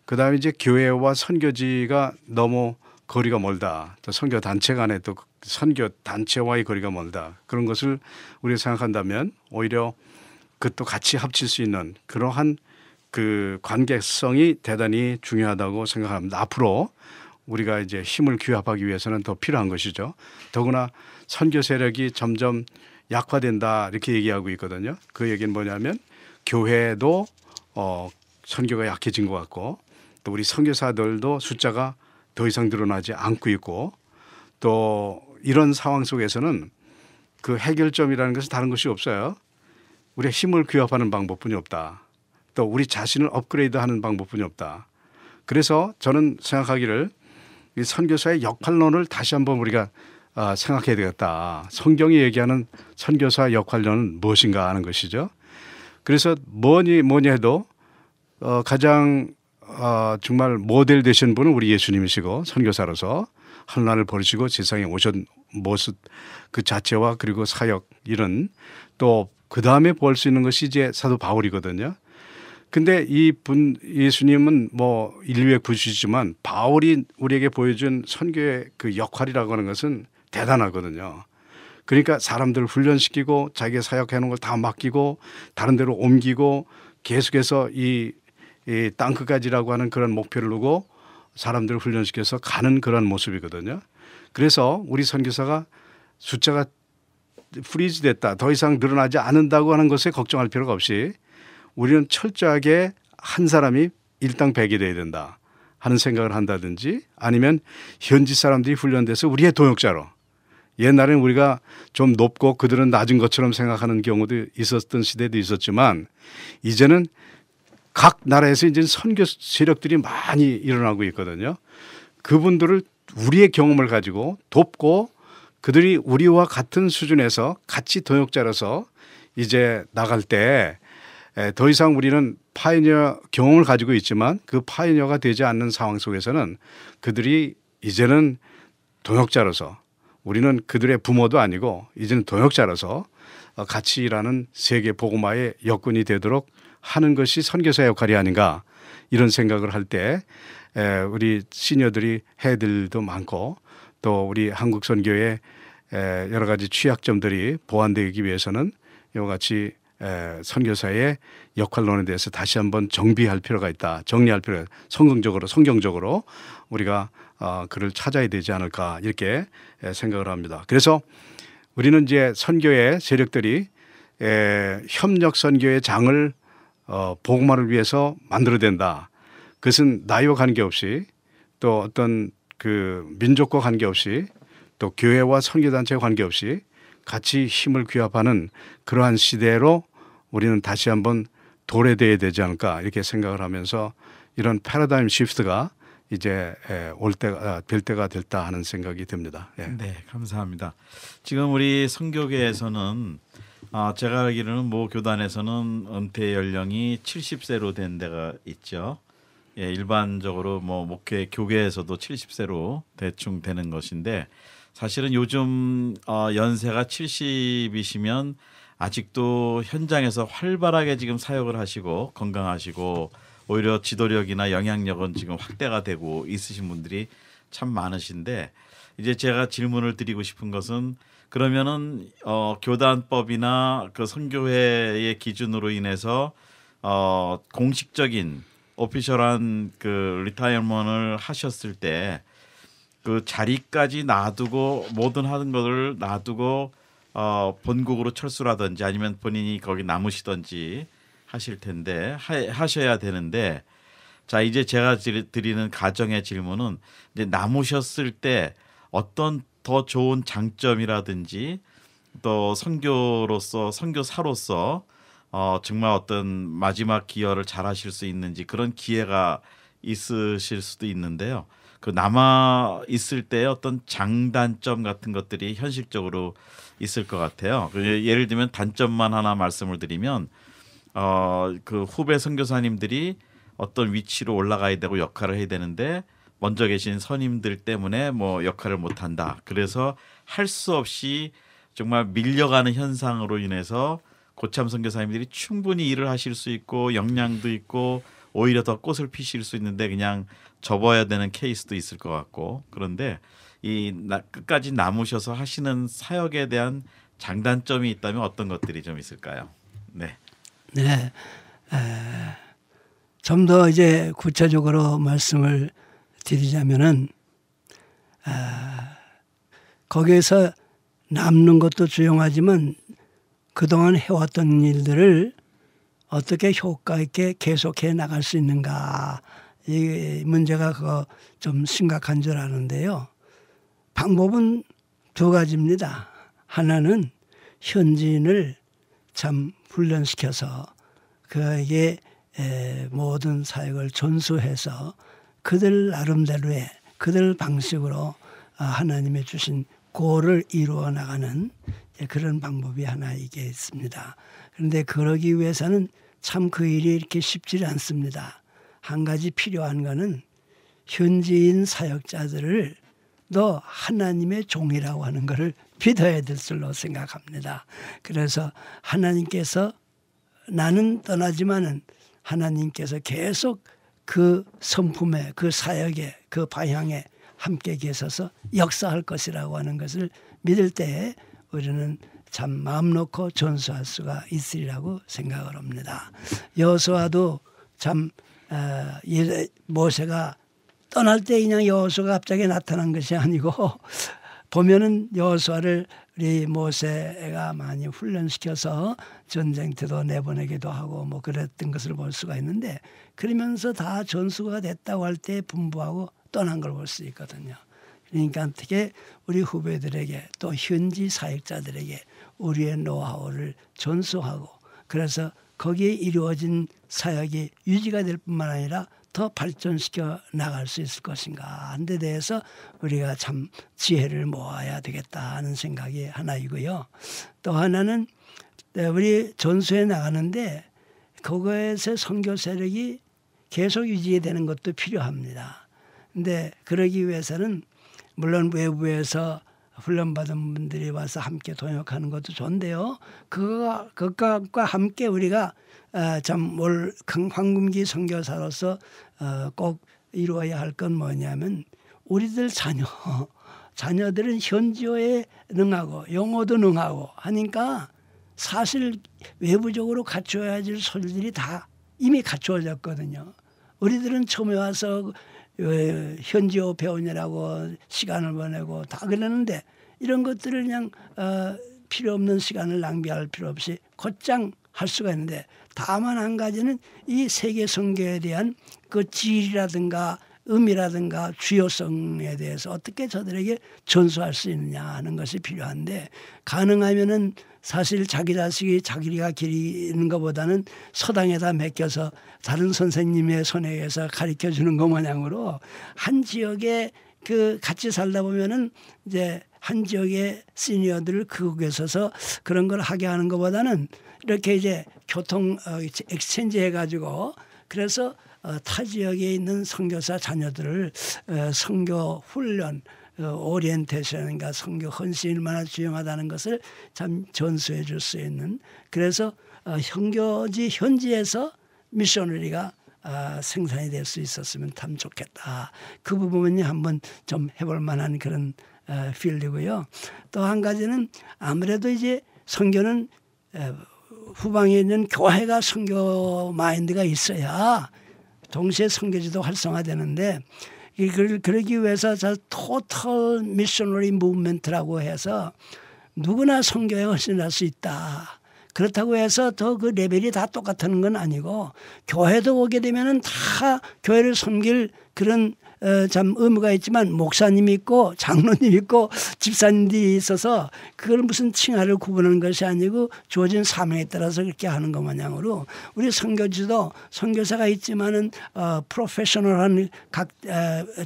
그다음에 이제 교회와 선교지가 너무 거리가 멀다. 또 선교 단체 간에 또 선교 단체와의 거리가 멀다. 그런 것을 우리가 생각한다면 오히려 그것도 같이 합칠 수 있는 그러한 그 관계성이 대단히 중요하다고 생각합니다. 앞으로 우리가 이제 힘을 규합하기 위해서는 더 필요한 것이죠. 더구나 선교 세력이 점점 약화된다 이렇게 얘기하고 있거든요. 그 얘기는 뭐냐면 교회도 선교가 약해진 것 같고 또 우리 선교사들도 숫자가 더 이상 늘어나지 않고 있고 또 이런 상황 속에서는 그 해결점이라는 것은 다른 것이 없어요. 우리가 힘을 규합하는 방법뿐이 없다. 또 우리 자신을 업그레이드하는 방법뿐이 없다. 그래서 저는 생각하기를 이 선교사의 역할론을 다시 한번 우리가 생각해야 되겠다. 성경이 얘기하는 선교사 역할론은 무엇인가 하는 것이죠. 그래서 뭐니 해도 가장 정말 모델 되신 분은 우리 예수님이시고 선교사로서 하늘나라를 버리시고 세상에 오신 모습 그 자체와 그리고 사역 이런 또 그 다음에 볼 수 있는 것이 이제 사도 바울이거든요. 근데 예수님은 뭐 인류의 구주시지만 바울이 우리에게 보여준 선교의 그 역할이라고 하는 것은 대단하거든요. 그러니까 사람들을 훈련시키고 자기가 사역해 놓은 걸 다 맡기고 다른 데로 옮기고 계속해서 이 땅끝까지라고 하는 그런 목표를 두고 사람들을 훈련시켜서 가는 그런 모습이거든요. 그래서 우리 선교사가 숫자가 프리즈 됐다. 더 이상 늘어나지 않는다고 하는 것에 걱정할 필요가 없이 우리는 철저하게 한 사람이 일당백이 돼야 된다 하는 생각을 한다든지 아니면 현지 사람들이 훈련돼서 우리의 동역자로 옛날에는 우리가 좀 높고 그들은 낮은 것처럼 생각하는 경우도 있었던 시대도 있었지만 이제는 각 나라에서 이제 선교 세력들이 많이 일어나고 있거든요. 그분들을 우리의 경험을 가지고 돕고 그들이 우리와 같은 수준에서 같이 동역자로서 이제 나갈 때 더 이상 우리는 파이니어 경험을 가지고 있지만 그 파이니어가 되지 않는 상황 속에서는 그들이 이제는 동역자로서 우리는 그들의 부모도 아니고 이제는 동역자로서 같이 일하는 세계 복음화의 여건이 되도록 하는 것이 선교사의 역할이 아닌가 이런 생각을 할 때 우리 시니어들이 해야 될 일도 많고 또 우리 한국 선교의 여러 가지 취약점들이 보완되기 위해서는 이와 같이 선교사의 역할론에 대해서 다시 한번 정비할 필요가 있다. 정리할 필요가 있다. 성경적으로 우리가 그를 찾아야 되지 않을까 이렇게 생각을 합니다. 그래서 우리는 이제 선교의 세력들이 협력 선교의 장을 복음화를 위해서 만들어야 된다. 그것은 나이와 관계없이 또 어떤 그 민족과 관계없이 또 교회와 선교단체와 관계없이 같이 힘을 규합하는 그러한 시대로 우리는 다시 한번 도래돼야 되지 않을까 이렇게 생각을 하면서 이런 패러다임 시프트가 이제 될 때가 됐다 하는 생각이 듭니다. 예. 네, 감사합니다. 지금 우리 선교계에서는 제가 알기로는 모 교단에서는 은퇴 연령이 70세로 된 데가 있죠. 예, 일반적으로 뭐 목회 교계에서도 70세로 대충 되는 것인데 사실은 요즘 연세가 70이시면 아직도 현장에서 활발하게 지금 사역을 하시고 건강하시고 오히려 지도력이나 영향력은 지금 확대가 되고 있으신 분들이 참 많으신데 이제 제가 질문을 드리고 싶은 것은 그러면은 교단법이나 그 선교회의 기준으로 인해서 공식적인 오피셜한 그 리타이어먼을 하셨을 때 그 자리까지 놔두고 모든 하는 것을 놔두고 본국으로 철수라든지 아니면 본인이 거기 남으시든지 하실 텐데 하셔야 되는데 자 이제 제가 드리는 가정의 질문은 이제 남으셨을 때 어떤 더 좋은 장점이라든지 또 선교사로서 정말 어떤 마지막 기여를 잘하실 수 있는지 그런 기회가 있으실 수도 있는데요. 그 남아 있을 때 어떤 장단점 같은 것들이 현실적으로 있을 것 같아요. 예를 들면 단점만 하나 말씀을 드리면 그 후배 선교사님들이 어떤 위치로 올라가야 되고 역할을 해야 되는데 먼저 계신 선임들 때문에 뭐 역할을 못 한다. 그래서 할 수 없이 정말 밀려가는 현상으로 인해서 고참 선교사님들이 충분히 일을 하실 수 있고 역량도 있고 오히려 더 꽃을 피실 수 있는데 그냥 접어야 되는 케이스도 있을 것 같고 그런데 끝까지 남으셔서 하시는 사역에 대한 장단점이 있다면 어떤 것들이 좀 있을까요? 네. 네. 좀 더 이제 구체적으로 말씀을 드리자면은 거기에서 남는 것도 중요하지만 그동안 해왔던 일들을 어떻게 효과 있게 계속해 나갈 수 있는가 이 문제가 그거 좀 심각한 줄 아는데요. 방법은 두 가지입니다. 하나는 현지인을 참 훈련시켜서 그에게 모든 사역을 전수해서 그들 나름대로의 그들 방식으로 하나님의 주신 고를 이루어 나가는 그런 방법이 하나 이게 있습니다. 그런데 그러기 위해서는 참 그 일이 이렇게 쉽지 않습니다. 한 가지 필요한 거는 현지인 사역자들을 너 하나님의 종이라고 하는 것을 믿어야 될 줄로 생각합니다. 그래서 하나님께서 나는 떠나지만은 하나님께서 계속 그 성품에 그 사역에 그 방향에 함께 계셔서 역사할 것이라고 하는 것을 믿을 때에 우리는 참 마음 놓고 전수할 수가 있으리라고 생각을 합니다. 여호수아도 참 모세가 떠날 때 그냥 여호수아가 갑자기 나타난 것이 아니고 보면은 여호수아를 우리 모세가 많이 훈련시켜서 전쟁터도 내보내기도 하고 뭐 그랬던 것을 볼 수가 있는데 그러면서 다 전수가 됐다고 할 때 분부하고 떠난 걸 볼 수 있거든요. 그러니까 어떻게 우리 후배들에게 또 현지 사역자들에게 우리의 노하우를 전수하고 그래서 거기에 이루어진 사역이 유지가 될 뿐만 아니라 더 발전시켜 나갈 수 있을 것인가 하는 데 대해서 우리가 참 지혜를 모아야 되겠다 하는 생각이 하나이고요. 또 하나는 우리 전수에 나가는데 그거에서 선교 세력이 계속 유지되는 것도 필요합니다. 근데 그러기 위해서는 물론 외부에서 훈련받은 분들이 와서 함께 동역하는 것도 좋은데요. 그것과 함께 우리가 참 올 황금기 선교사로서 꼭 이루어야 할 건 뭐냐면 우리들 자녀들은 현지어에 능하고 영어도 능하고 하니까 사실 외부적으로 갖춰야 할 소리들이 다 이미 갖추어졌거든요. 우리들은 처음에 와서 현지어 배우느라고 시간을 보내고 다 그러는데 이런 것들을 그냥 필요 없는 시간을 낭비할 필요 없이 곧장 할 수가 있는데 다만 한 가지는 이 세계 선교에 대한 그 질이라든가 의미라든가 주요성에 대해서 어떻게 저들에게 전수할 수 있느냐 하는 것이 필요한데 가능하면은 사실 자기 자식이 자기가 기리는 것보다는 서당에다 맡겨서 다른 선생님의 손에 의해서 가르쳐 주는 것 모양으로 한 지역에 그 같이 살다 보면은 이제 한 지역의 시니어들을 그곳에 서서 그런 걸 하게 하는 것보다는 이렇게 이제 교통 엑스체인지 해가지고 그래서 타 지역에 있는 선교사 자녀들을 선교 훈련 오리엔테이션인가 선교 헌신이 얼마나 중요하다는 것을 참 전수해 줄 수 있는 그래서 현지에서 미셔너리가 생산이 될 수 있었으면 참 좋겠다. 그 부분이 한번 좀 해볼 만한 그런 필드고요. 또 한 가지는 아무래도 이제 선교는 후방에 있는 교회가 선교 마인드가 있어야 동시에 선교지도 활성화되는데 그러기 위해서 저 토탈 미셔너리 무브먼트라고 해서 누구나 선교에 헌신할 수 있다. 그렇다고 해서 더 그 레벨이 다 똑같은 건 아니고 교회도 오게 되면은 다 교회를 섬길 그런 참 의무가 있지만 목사님이 있고 장로님 있고 집사님들이 있어서 그걸 무슨 칭하를 구분하는 것이 아니고 주어진 사명에 따라서 그렇게 하는 것 마냥으로 우리 선교지도 선교사가 있지만은 프로페셔널한 각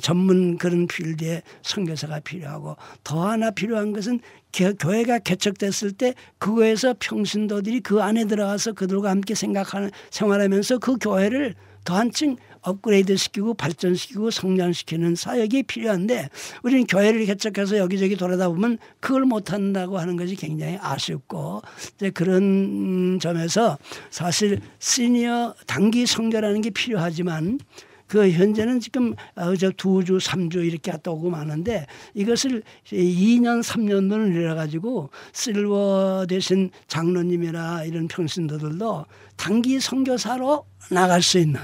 전문 그런 필드에 선교사가 필요하고 더 하나 필요한 것은 교회가 개척됐을 때 그거에서 평신도들이 그 안에 들어가서 그들과 함께 생활하면서 그 교회를 더 한층 업그레이드 시키고 발전시키고 성장시키는 사역이 필요한데 우리는 교회를 개척해서 여기저기 돌아다 보면 그걸 못한다고 하는 것이 굉장히 아쉽고 이제 그런 점에서 사실 시니어 단기 선교라는 게 필요하지만 그 현재는 지금 저 2주, 3주 이렇게 갔다 오고 많은데 이것을 2년, 3년으로 내려가지고 실버 대신 장로님이나 이런 평신도들도 단기 선교사로 나갈 수 있는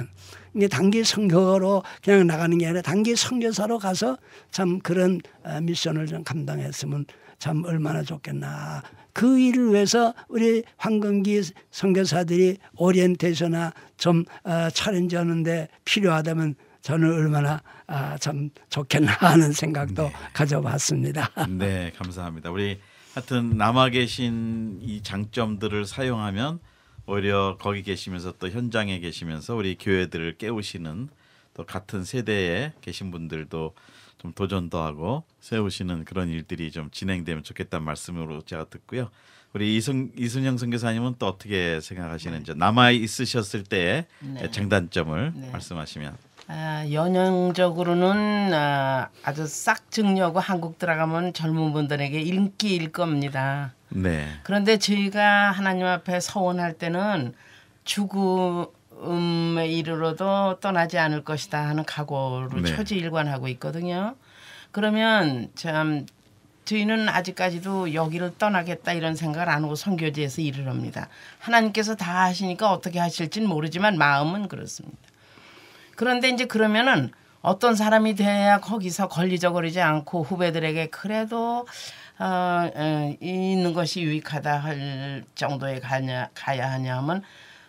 이게 단기 선교로 그냥 나가는 게 아니라 단기 선교사로 가서 참 그런 미션을 좀 감당했으면 참 얼마나 좋겠나. 그 일을 위해서 우리 황금기 선교사들이 오리엔테이션이나 좀 챌린지하는데 필요하다면 저는 얼마나 참 좋겠나 하는 생각도 가져봤습니다. 네, 감사합니다. 우리 하여튼 남아 계신 이 장점들을 사용하면 오히려 거기 계시면서 또 현장에 계시면서 우리 교회들을 깨우시는 또 같은 세대에 계신 분들도 좀 도전도 하고 세우시는 그런 일들이 좀 진행되면 좋겠다는 말씀으로 제가 듣고요. 우리 이순영 선교사님은 또 어떻게 생각하시는지 남아 있으셨을 때의 장단점을 말씀하시면. 연영적으로는 아주 싹 증려하고 한국 들어가면 젊은 분들에게 인기일 겁니다. 네. 그런데 저희가 하나님 앞에 서원할 때는 죽음에 이르러도 떠나지 않을 것이다 하는 각오로 처지일관하고 있거든요. 그러면 참 저희는 아직까지도 여기를 떠나겠다 이런 생각을 안 하고 선교지에서 일을 합니다. 하나님께서 다 하시니까 어떻게 하실지는 모르지만 마음은 그렇습니다. 그런데 이제 그러면은 어떤 사람이 돼야 거기서 걸리적거리지 않고 후배들에게 그래도 있는 것이 유익하다 할 정도에 가야 하냐면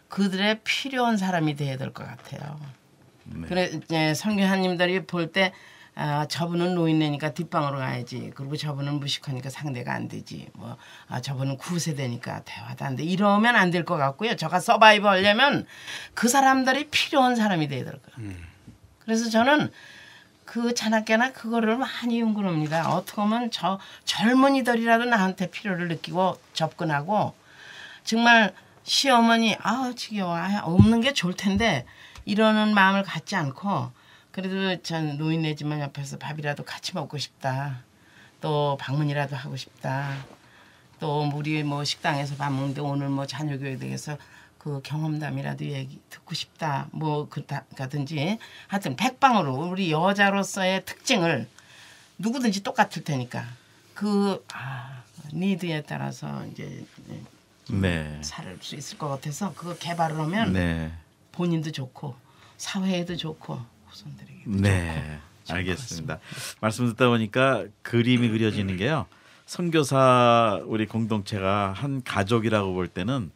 그들의 필요한 사람이 돼야 될 것 같아요. 네. 그래 선교사님들이 볼 때 저분은 노인네니까 뒷방으로 가야지. 그리고 저분은 무식하니까 상대가 안 되지. 뭐 저분은 9세대니까 대화도 안 돼. 이러면 안 될 것 같고요. 저가 서바이브 하려면 그 사람들이 필요한 사람이 돼야 될 거예요. 그래서 저는 그 자나깨나 그거를 많이 연구합니다. 어떻게 하면 저 젊은이들이라도 나한테 필요를 느끼고 접근하고 정말 시어머니 지겨워 없는 게 좋을 텐데 이러는 마음을 갖지 않고 그래도 전 노인네지만 옆에서 밥이라도 같이 먹고 싶다. 또 방문이라도 하고 싶다. 또 우리 뭐 식당에서 밥 먹는데 오늘 뭐 자녀교회 댁에서 그 경험담이라도 얘기 듣고 싶다. 뭐 그다든지 하여튼 백방으로 우리 여자로서의 특징을 누구든지 똑같을 테니까 그 니드에 따라서 이제 네. 살 수 있을 것 같아서 그거 개발을 하면 네. 본인도 좋고 사회에도 좋고 후손들에게 네. 알겠습니다. 말씀 듣다 보니까 그림이 그려지는 게요. 선교사 우리 공동체가 한 가족이라고 볼 때는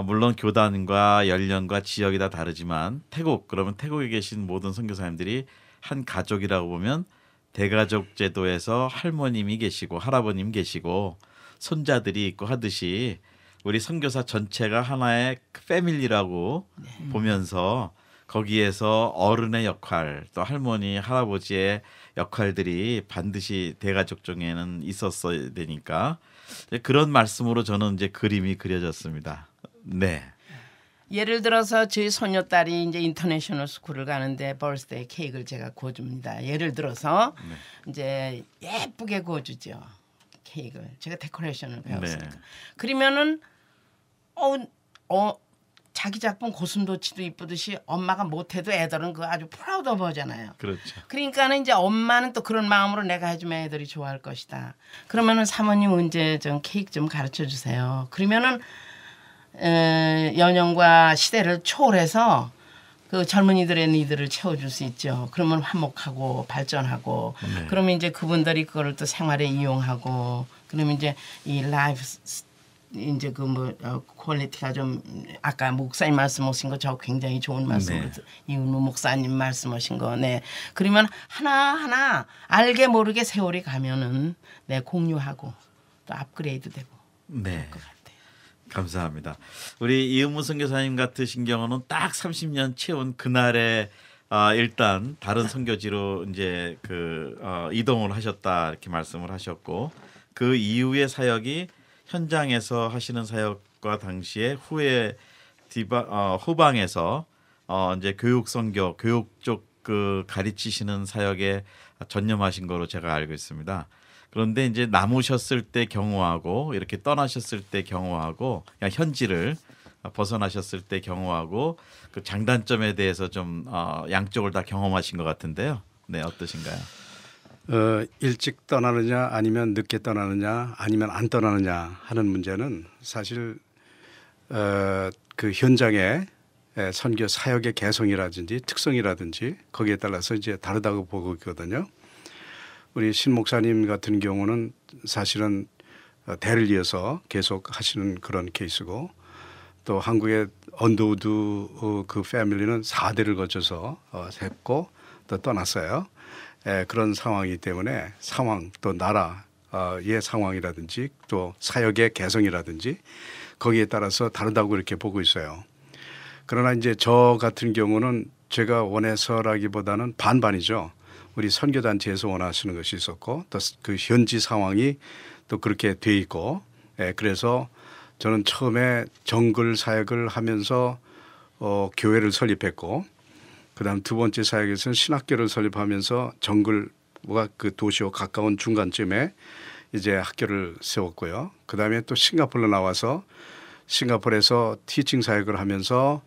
물론 교단과 연령과 지역이 다 다르지만 그러면 태국에 계신 모든 선교사님들이 한 가족이라고 보면 대가족 제도에서 할머님이 계시고 할아버님 계시고 손자들이 있고 하듯이 우리 선교사 전체가 하나의 패밀리라고 보면서 거기에서 어른의 역할 또 할머니 할아버지의 역할들이 반드시 대가족 중에는 있었어야 되니까 그런 말씀으로 저는 이제 그림이 그려졌습니다. 네. 예를 들어서 저희 손녀딸이 이제 인터내셔널 스쿨을 가는데 버스데이 케이크를 제가 구워줍니다. 예를 들어서 이제 예쁘게 구워주죠. 케이크를 제가 데코레이션을 배웠으니까. 네. 그러면은 자기 작품 고슴도치도 이쁘듯이 엄마가 못해도 애들은 그 아주 프라우드 오브 하잖아요. 그렇죠. 그러니까는 이제 엄마는 또 그런 마음으로 내가 해주면 애들이 좋아할 것이다. 그러면은 사모님 언제 좀 케이크 좀 가르쳐 주세요. 그러면은 연령과 시대를 초월해서 그 젊은이들의 니들을 채워줄 수 있죠. 그러면 화목하고 발전하고 네. 그러면 이제 그분들이 그거를 또 생활에 이용하고 그러면 이제 이 라이프 이제 그 뭐 퀄리티가 좀 아까 목사님 말씀하신 거 저 굉장히 좋은 말씀으로 이은우 목사님 말씀하신 거 네. 그러면 하나하나 알게 모르게 세월이 가면은 공유하고 또 업그레이드 되고 네. 그럴 것 같아요. 감사합니다. 우리 이은무 선교사님 같으신 경우는 딱 30년 채운 그날에 일단 다른 선교지로 이제 이동을 하셨다 이렇게 말씀을 하셨고 그 이후의 사역이 현장에서 하시는 사역과 당시에 후방에서 이제 교육 선교, 교육 쪽 그 가르치시는 사역에 전념하신 거로 제가 알고 있습니다. 그런데 이제 남으셨을 때 경우하고 이렇게 떠나셨을 때 경우하고 그냥 현지를 벗어나셨을 때 경우하고 그 장단점에 대해서 좀 양쪽을 다 경험하신 것 같은데요. 네, 어떠신가요? 일찍 떠나느냐 아니면 늦게 떠나느냐 아니면 안 떠나느냐 하는 문제는 사실 그 현장의 선교 사역의 개성이라든지 특성이라든지 거기에 따라서 이제 다르다고 보고 있거든요. 우리 신 목사님 같은 경우는 사실은 대를 이어서 계속 하시는 그런 케이스고 또 한국의 언더우드 그 패밀리는 4대를 거쳐서 했고 또 떠났어요. 그런 상황이기 때문에 상황 또 나라의 상황이라든지 또 사역의 개성이라든지 거기에 따라서 다르다고 이렇게 보고 있어요. 그러나 이제 저 같은 경우는 제가 원해서라기보다는 반반이죠. 우리 선교단체에서 원하시는 것이 있었고 또 그 현지 상황이 또 그렇게 돼 있고 그래서 저는 처음에 정글 사역을 하면서 교회를 설립했고 그다음 두 번째 사역에서는 신학교를 설립하면서 정글과 그 도시와 가까운 중간쯤에 이제 학교를 세웠고요. 그다음에 또 싱가포르로 나와서 싱가포르에서 티칭 사역을 하면서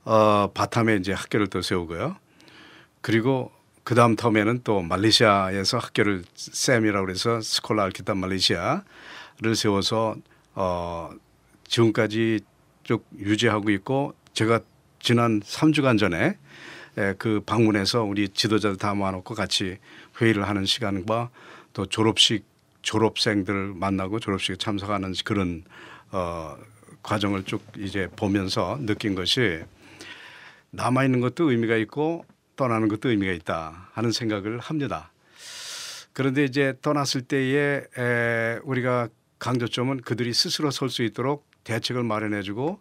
바탐에 이제 학교를 또 세우고요. 그리고 그다음 텀에는 또 말레이시아에서 학교를 쌤이라고 해서 스콜라 알키타 말레이시아를 세워서 지금까지 쭉 유지하고 있고 제가 지난 3주간 전에 그 방문해서 우리 지도자들 다 모아놓고 같이 회의를 하는 시간과 또 졸업식 졸업생들 만나고 졸업식에 참석하는 그런 과정을 쭉 이제 보면서 느낀 것이 남아 있는 것도 의미가 있고 떠나는 것도 의미가 있다 하는 생각을 합니다. 그런데 이제 떠났을 때에 우리가 강조점은 그들이 스스로 설 수 있도록 대책을 마련해주고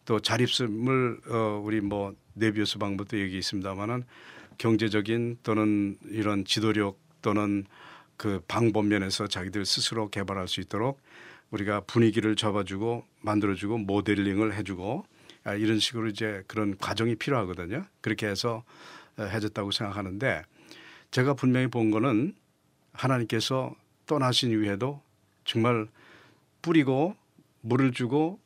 또 자립심을 우리 뭐 네비우스 방법도 여기 있습니다만은 경제적인 또는 이런 지도력 또는 그 방법 면에서 자기들 스스로 개발할 수 있도록 우리가 분위기를 잡아주고 만들어주고 모델링을 해주고 이런 식으로 이제 그런 과정이 필요하거든요. 그렇게 해서 해줬다고 생각하는데 제가 분명히 본 거는 하나님께서 떠나신 이후에도 정말 뿌리고 물을 주고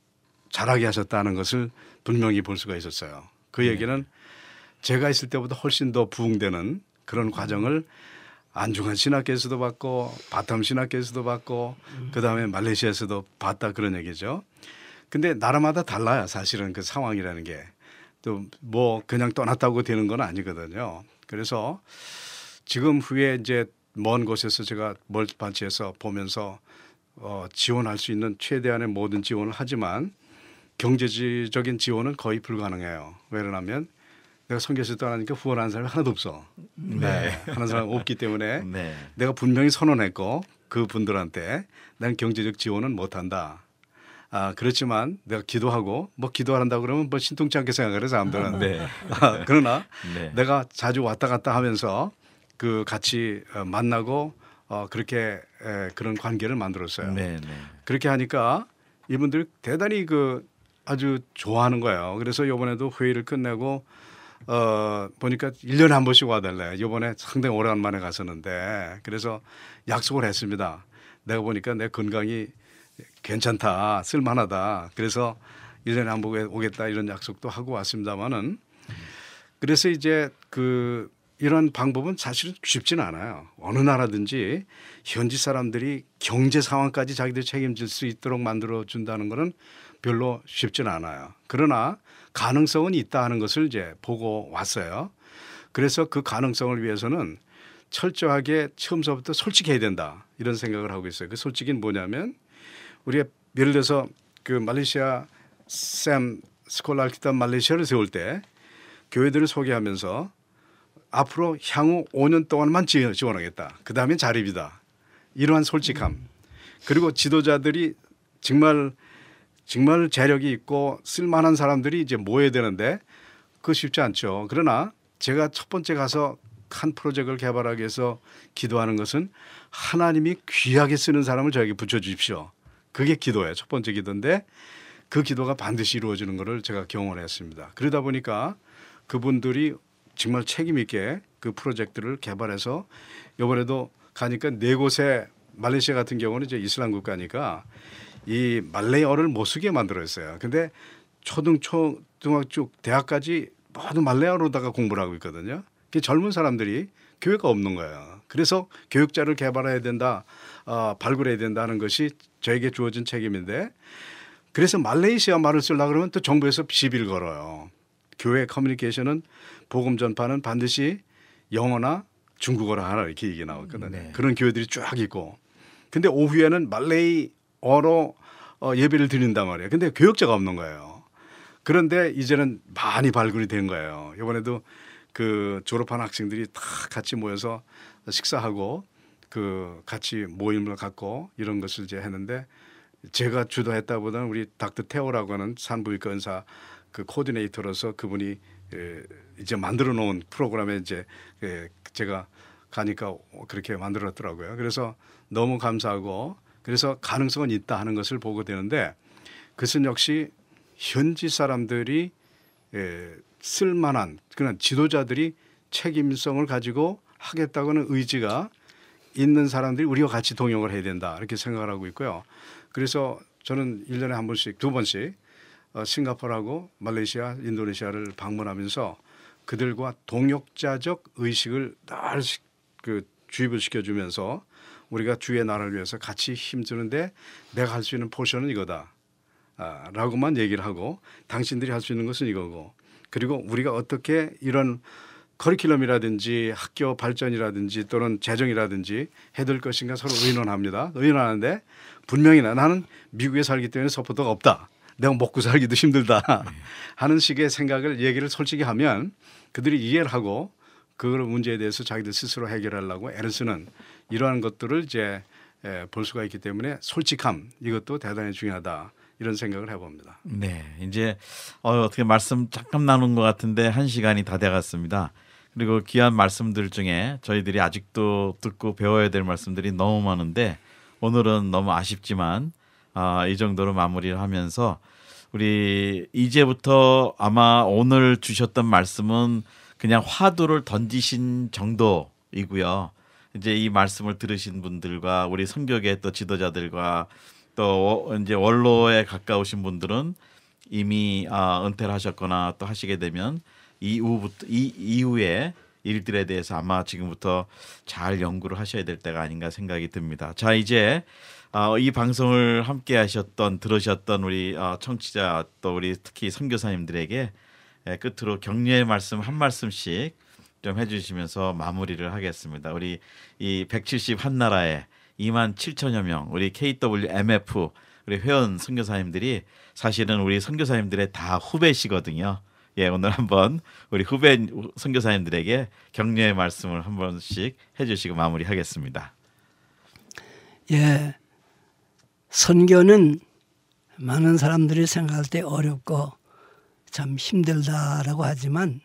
자라게 하셨다는 것을 분명히 볼 수가 있었어요. 그 얘기는 제가 있을 때보다 훨씬 더 부흥되는 그런 과정을 안중한 신학교에서도 봤고 바텀 신학교에서도 봤고 그다음에 말레이시아에서도 봤다 그런 얘기죠. 근데 나라마다 달라요. 사실은 그 상황이라는 게. 또 뭐 그냥 떠났다고 되는 건 아니거든요. 그래서 지금 후에 이제 먼 곳에서 제가 멀티반치에서 보면서 지원할 수 있는 최대한의 모든 지원을 하지만 경제적인 지원은 거의 불가능해요. 왜냐하면 내가 선교사를 떠나니까 후원하는 사람이 하나도 없어. 네. 하는 사람 없기 때문에 네. 내가 분명히 선언했고 그분들한테 난 경제적 지원은 못한다. 그렇지만 내가 기도하고 뭐 기도한다 그러면 뭐 신통치 않게 생각을 해 사람들은. 네. 그러나 네. 내가 자주 왔다 갔다 하면서 그 같이 만나고 그렇게 그런 관계를 만들었어요. 네. 네. 그렇게 하니까 이분들이 대단히 그 아주 좋아하는 거예요. 그래서 이번에도 회의를 끝내고 보니까 1년에 한 번씩 와달래. 이번에 상당히 오래간만에 갔었는데 그래서 약속을 했습니다. 내가 보니까 내 건강이 괜찮다, 쓸만하다. 그래서 1년에 한 번 오겠다 이런 약속도 하고 왔습니다만은 그래서 이제 그 이런 방법은 사실은 쉽지는 않아요. 어느 나라든지 현지 사람들이 경제 상황까지 자기들 책임질 수 있도록 만들어 준다는 것은 별로 쉽지는 않아요. 그러나 가능성은 있다 하는 것을 이제 보고 왔어요. 그래서 그 가능성을 위해서는 철저하게 처음서부터 솔직해야 된다 이런 생각을 하고 있어요. 그 솔직히는 뭐냐면 우리가 예를 들어서 그 말레이시아 샘 스콜라 알키타 말레이시아를 세울 때 교회들을 소개하면서 앞으로 향후 5년 동안만 지원하겠다. 그 다음에 자립이다. 이러한 솔직함. 그리고 지도자들이 정말 재력이 있고 쓸만한 사람들이 이제 모여야 되는데 그거 쉽지 않죠. 그러나 제가 첫 번째 가서 한 프로젝트를 개발하기 위해서 기도하는 것은 하나님이 귀하게 쓰는 사람을 저에게 붙여주십시오. 그게 기도예요. 첫 번째 기도인데 그 기도가 반드시 이루어지는 것을 제가 경험을 했습니다. 그러다 보니까 그분들이 정말 책임 있게 그 프로젝트를 개발해서 이번에도 가니까 4곳에 말레이시아 같은 경우는 이제 이슬람 국가니까 이 말레이어를 못 쓰게 만들었어요. 근데 초등학교 대학까지 모두 말레이어로다가 공부를 하고 있거든요. 젊은 사람들이 교회가 없는 거예요. 그래서 교육자를 개발해야 된다, 발굴해야 된다는 것이 저에게 주어진 책임인데 그래서 말레이시아 말을 쓰려고 그러면 또 정부에서 시비를 걸어요. 교회 커뮤니케이션은 복음 전파는 반드시 영어나 중국어로 하라 이렇게 얘기 나왔거든요. 네. 그런 교회들이 쫙 있고 근데 오후에는 말레이어로 예배를 드린단 말이에요. 근데 교육자가 없는 거예요. 그런데 이제는 많이 발굴이 된 거예요. 이번에도 그 졸업한 학생들이 다 같이 모여서 식사하고 그 같이 모임을 갖고 이런 것을 이제 했는데 제가 주도했다보다는 우리 닥터 테오라고 하는 산부인과 의사 그 코디네이터로서 그분이 이제 만들어 놓은 프로그램에 이제 제가 가니까 그렇게 만들었더라고요. 그래서 너무 감사하고 그래서 가능성은 있다 하는 것을 보고 되는데 그것은 역시 현지 사람들이 쓸만한 그런 지도자들이 책임성을 가지고 하겠다고는 의지가 있는 사람들이 우리와 같이 동역을 해야 된다 이렇게 생각을 하고 있고요. 그래서 저는 1년에 한 번씩 2번씩 싱가포르하고 말레이시아, 인도네시아를 방문하면서 그들과 동역자적 의식을 늘 그 주입을 시켜주면서 우리가 주의 나라를 위해서 같이 힘쓰는데 내가 할 수 있는 포션은 이거다 라고만 얘기를 하고 당신들이 할 수 있는 것은 이거고 그리고 우리가 어떻게 이런 커리큘럼이라든지 학교 발전이라든지 또는 재정이라든지 해둘 것인가 서로 의논합니다. 의논하는데 분명히 나는 미국에 살기 때문에 서포터가 없다. 내가 먹고 살기도 힘들다 하는 식의 생각을 얘기를 솔직히 하면 그들이 이해를 하고 그 문제에 대해서 자기들 스스로 해결하려고 애를 쓰는 이러한 것들을 이제 볼 수가 있기 때문에 솔직함 이것도 대단히 중요하다 이런 생각을 해봅니다. 네, 이제 어떻게 말씀 잠깐 나눈 것 같은데 1시간이 다 돼갔습니다. 그리고 귀한 말씀들 중에 저희들이 아직도 듣고 배워야 될 말씀들이 너무 많은데 오늘은 너무 아쉽지만 이 정도로 마무리를 하면서 우리 이제부터 아마 오늘 주셨던 말씀은 그냥 화두를 던지신 정도이고요. 이제 이 말씀을 들으신 분들과 우리 선교계 또 지도자들과 또 이제 원로에 가까우신 분들은 이미 은퇴를 하셨거나 또 하시게 되면 이후에 일들에 대해서 아마 지금부터 잘 연구를 하셔야 될 때가 아닌가 생각이 듭니다. 자, 이제 이 방송을 함께 하셨던 들으셨던 우리 청취자 또 우리 특히 선교사님들에게 끝으로 격려의 말씀 한 말씀씩 좀 해주시면서 마무리를 하겠습니다. 우리 이 171나라에 27,000여 명 우리 KWMF 우리 회원 선교사님들이 사실은 우리 선교사님들의 다 후배시거든요. 예, 오늘 한번 우리 후배 선교사님들에게 격려의 말씀을 한 번씩 해주시고 마무리하겠습니다. 예, 선교는 많은 사람들이 생각할 때 어렵고 참 힘들다라고 하지만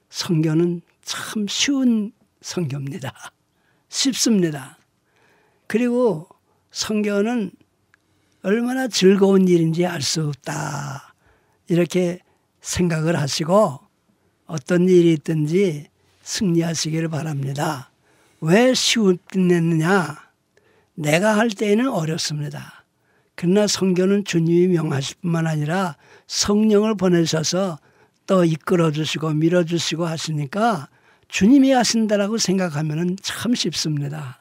선교는 참 쉬운 선교입니다. 쉽습니다. 그리고 선교는 얼마나 즐거운 일인지 알 수 없다. 이렇게 생각을 하시고 어떤 일이 있든지 승리하시기를 바랍니다. 왜 쉬웠느냐? 내가 할 때에는 어렵습니다. 그러나 선교는 주님이 명하실 뿐만 아니라 성령을 보내셔서 또 이끌어주시고 밀어주시고 하시니까 주님이 하신다라고 생각하면 참 쉽습니다.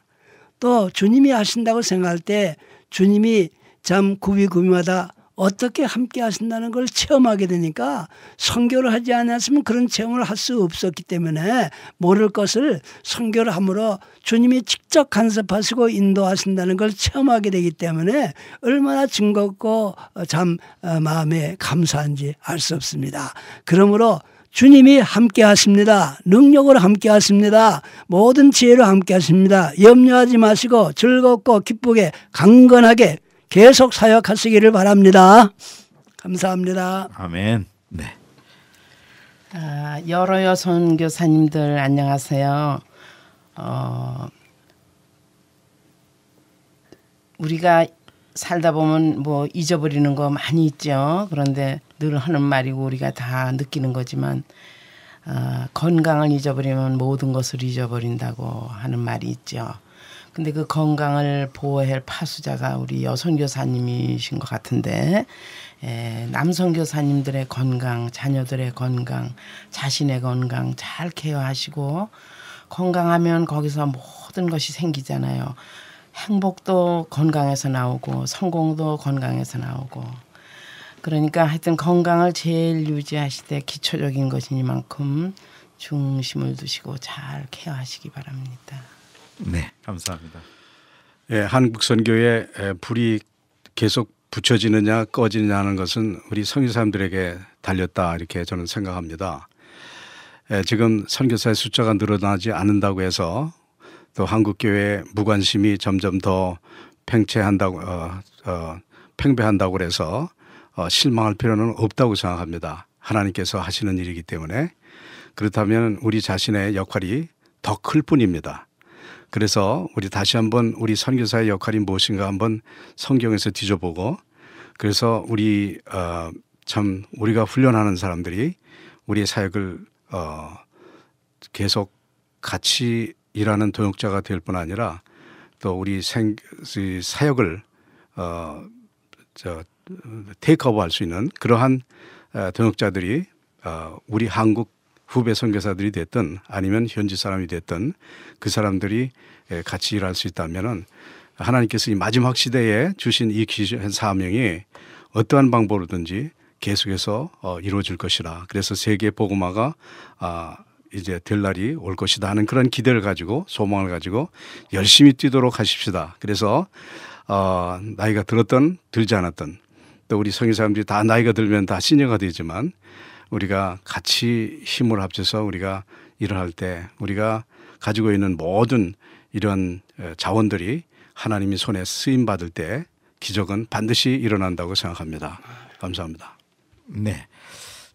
또 주님이 하신다고 생각할 때 주님이 참 구비구비마다 어떻게 함께 하신다는 걸 체험하게 되니까 선교를 하지 않았으면 그런 체험을 할 수 없었기 때문에 모를 것을 선교를 함으로 주님이 직접 간섭하시고 인도하신다는 걸 체험하게 되기 때문에 얼마나 즐겁고 참 마음에 감사한지 알 수 없습니다. 그러므로 주님이 함께 하십니다. 능력으로 함께 하십니다. 모든 지혜로 함께 하십니다. 염려하지 마시고 즐겁고 기쁘게 강건하게 계속 사역하시기를 바랍니다. 감사합니다. 아멘. 네. 여러 선교사님들 안녕하세요. 우리가 살다 보면 뭐 잊어버리는 거 많이 있죠. 그런데 늘 하는 말이고 우리가 다 느끼는 거지만 건강을 잊어버리면 모든 것을 잊어버린다고 하는 말이 있죠. 근데 그 건강을 보호할 파수자가 우리 여선교사님이신 것 같은데 남선교사님들의 건강, 자녀들의 건강, 자신의 건강 잘 케어하시고 건강하면 거기서 모든 것이 생기잖아요. 행복도 건강에서 나오고 성공도 건강에서 나오고 그러니까 하여튼 건강을 제일 유지하실 때 기초적인 것이니만큼 중심을 두시고 잘 케어하시기 바랍니다. 네, 감사합니다. 예, 한국 선교에 불이 계속 붙여지느냐 꺼지느냐 하는 것은 우리 선교사님들에게 달렸다 이렇게 저는 생각합니다. 지금 선교사의 숫자가 늘어나지 않는다고 해서 또 한국 교회의 무관심이 점점 더 팽배한다고 그래서 실망할 필요는 없다고 생각합니다. 하나님께서 하시는 일이기 때문에 그렇다면 우리 자신의 역할이 더 클 뿐입니다. 그래서 우리 다시 한번 우리 선교사의 역할이 무엇인가 한번 성경에서 뒤져보고 그래서 우리 참 우리가 훈련하는 사람들이 우리의 사역을 계속 같이 일하는 동역자가 될 뿐 아니라 또 우리 사역을 테이크오버할 수 있는 그러한 동역자들이 우리 한국 후배 선교사들이 됐든 아니면 현지 사람이 됐든 그 사람들이 같이 일할 수 있다면은 하나님께서 이 마지막 시대에 주신 이 귀한 사명이 어떠한 방법으로든지 계속해서 이루어질 것이라. 그래서 세계 복음화가 이제 될 날이 올 것이다 하는 그런 기대를 가지고 소망을 가지고 열심히 뛰도록 하십시다. 그래서 나이가 들었던 들지 않았던 또 우리 성인 사람들이 다 나이가 들면 다 시니어가 되지만 우리가 같이 힘을 합쳐서 우리가 일을 할 때 우리가 가지고 있는 모든 이런 자원들이 하나님의 손에 쓰임 받을 때 기적은 반드시 일어난다고 생각합니다. 감사합니다. 네.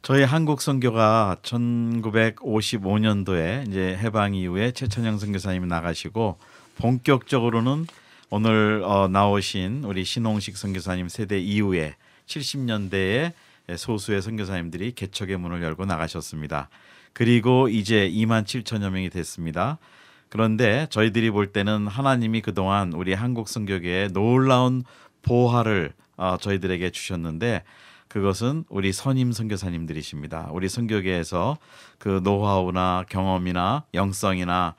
저희 한국 선교가 1955년도에 이제 해방 이후에 최천영 선교사님이 나가시고 본격적으로는 오늘 나오신 우리 신홍식 선교사님 세대 이후에 70년대에 소수의 선교사님들이 개척의 문을 열고 나가셨습니다. 그리고 이제 2만 7천여 명이 됐습니다. 그런데 저희들이 볼 때는 하나님이 그동안 우리 한국 선교계에 놀라운 보화를 저희들에게 주셨는데 그것은 우리 선임 선교사님들이십니다. 우리 선교계에서 그 노하우나 경험이나 영성이나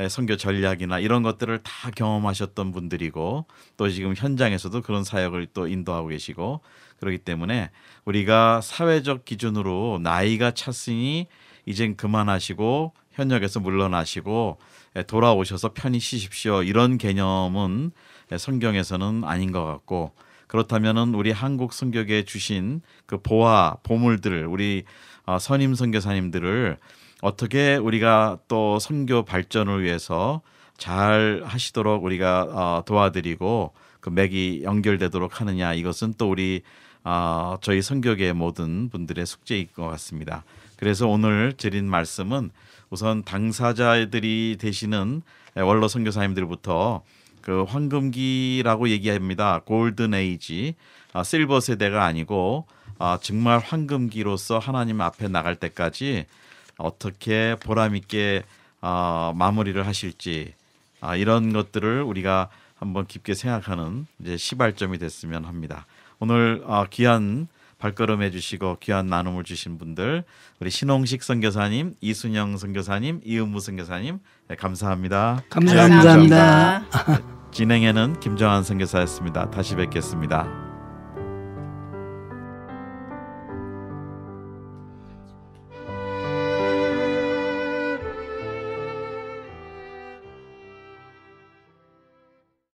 선교 전략이나 이런 것들을 다 경험하셨던 분들이고 또 지금 현장에서도 그런 사역을 또 인도하고 계시고 그렇기 때문에 우리가 사회적 기준으로 나이가 찼으니 이젠 그만하시고 현역에서 물러나시고 돌아오셔서 편히 쉬십시오 이런 개념은 성경에서는 아닌 것 같고 그렇다면은 우리 한국 선교계에 주신 그 보화 보물들을 우리 선임 선교사님들을 어떻게 우리가 또 선교 발전을 위해서 잘 하시도록 우리가 도와드리고 그 맥이 연결되도록 하느냐 이것은 또 우리 저희 선교계의 모든 분들의 숙제일 것 같습니다. 그래서 오늘 드린 말씀은 우선 당사자들이 되시는 원로 선교사님들부터 그 황금기라고 얘기합니다. 골든 에이지, 실버 세대가 아니고 정말 황금기로서 하나님 앞에 나갈 때까지 어떻게 보람 있게 마무리를 하실지 이런 것들을 우리가 한번 깊게 생각하는 이제 시발점이 됐으면 합니다. 오늘 귀한 발걸음 해주시고 귀한 나눔을 주신 분들 우리 신홍식 선교사님, 이순영 선교사님, 이은무 선교사님 감사합니다. 감사합니다. 진행에는 김정한 선교사였습니다. 다시 뵙겠습니다.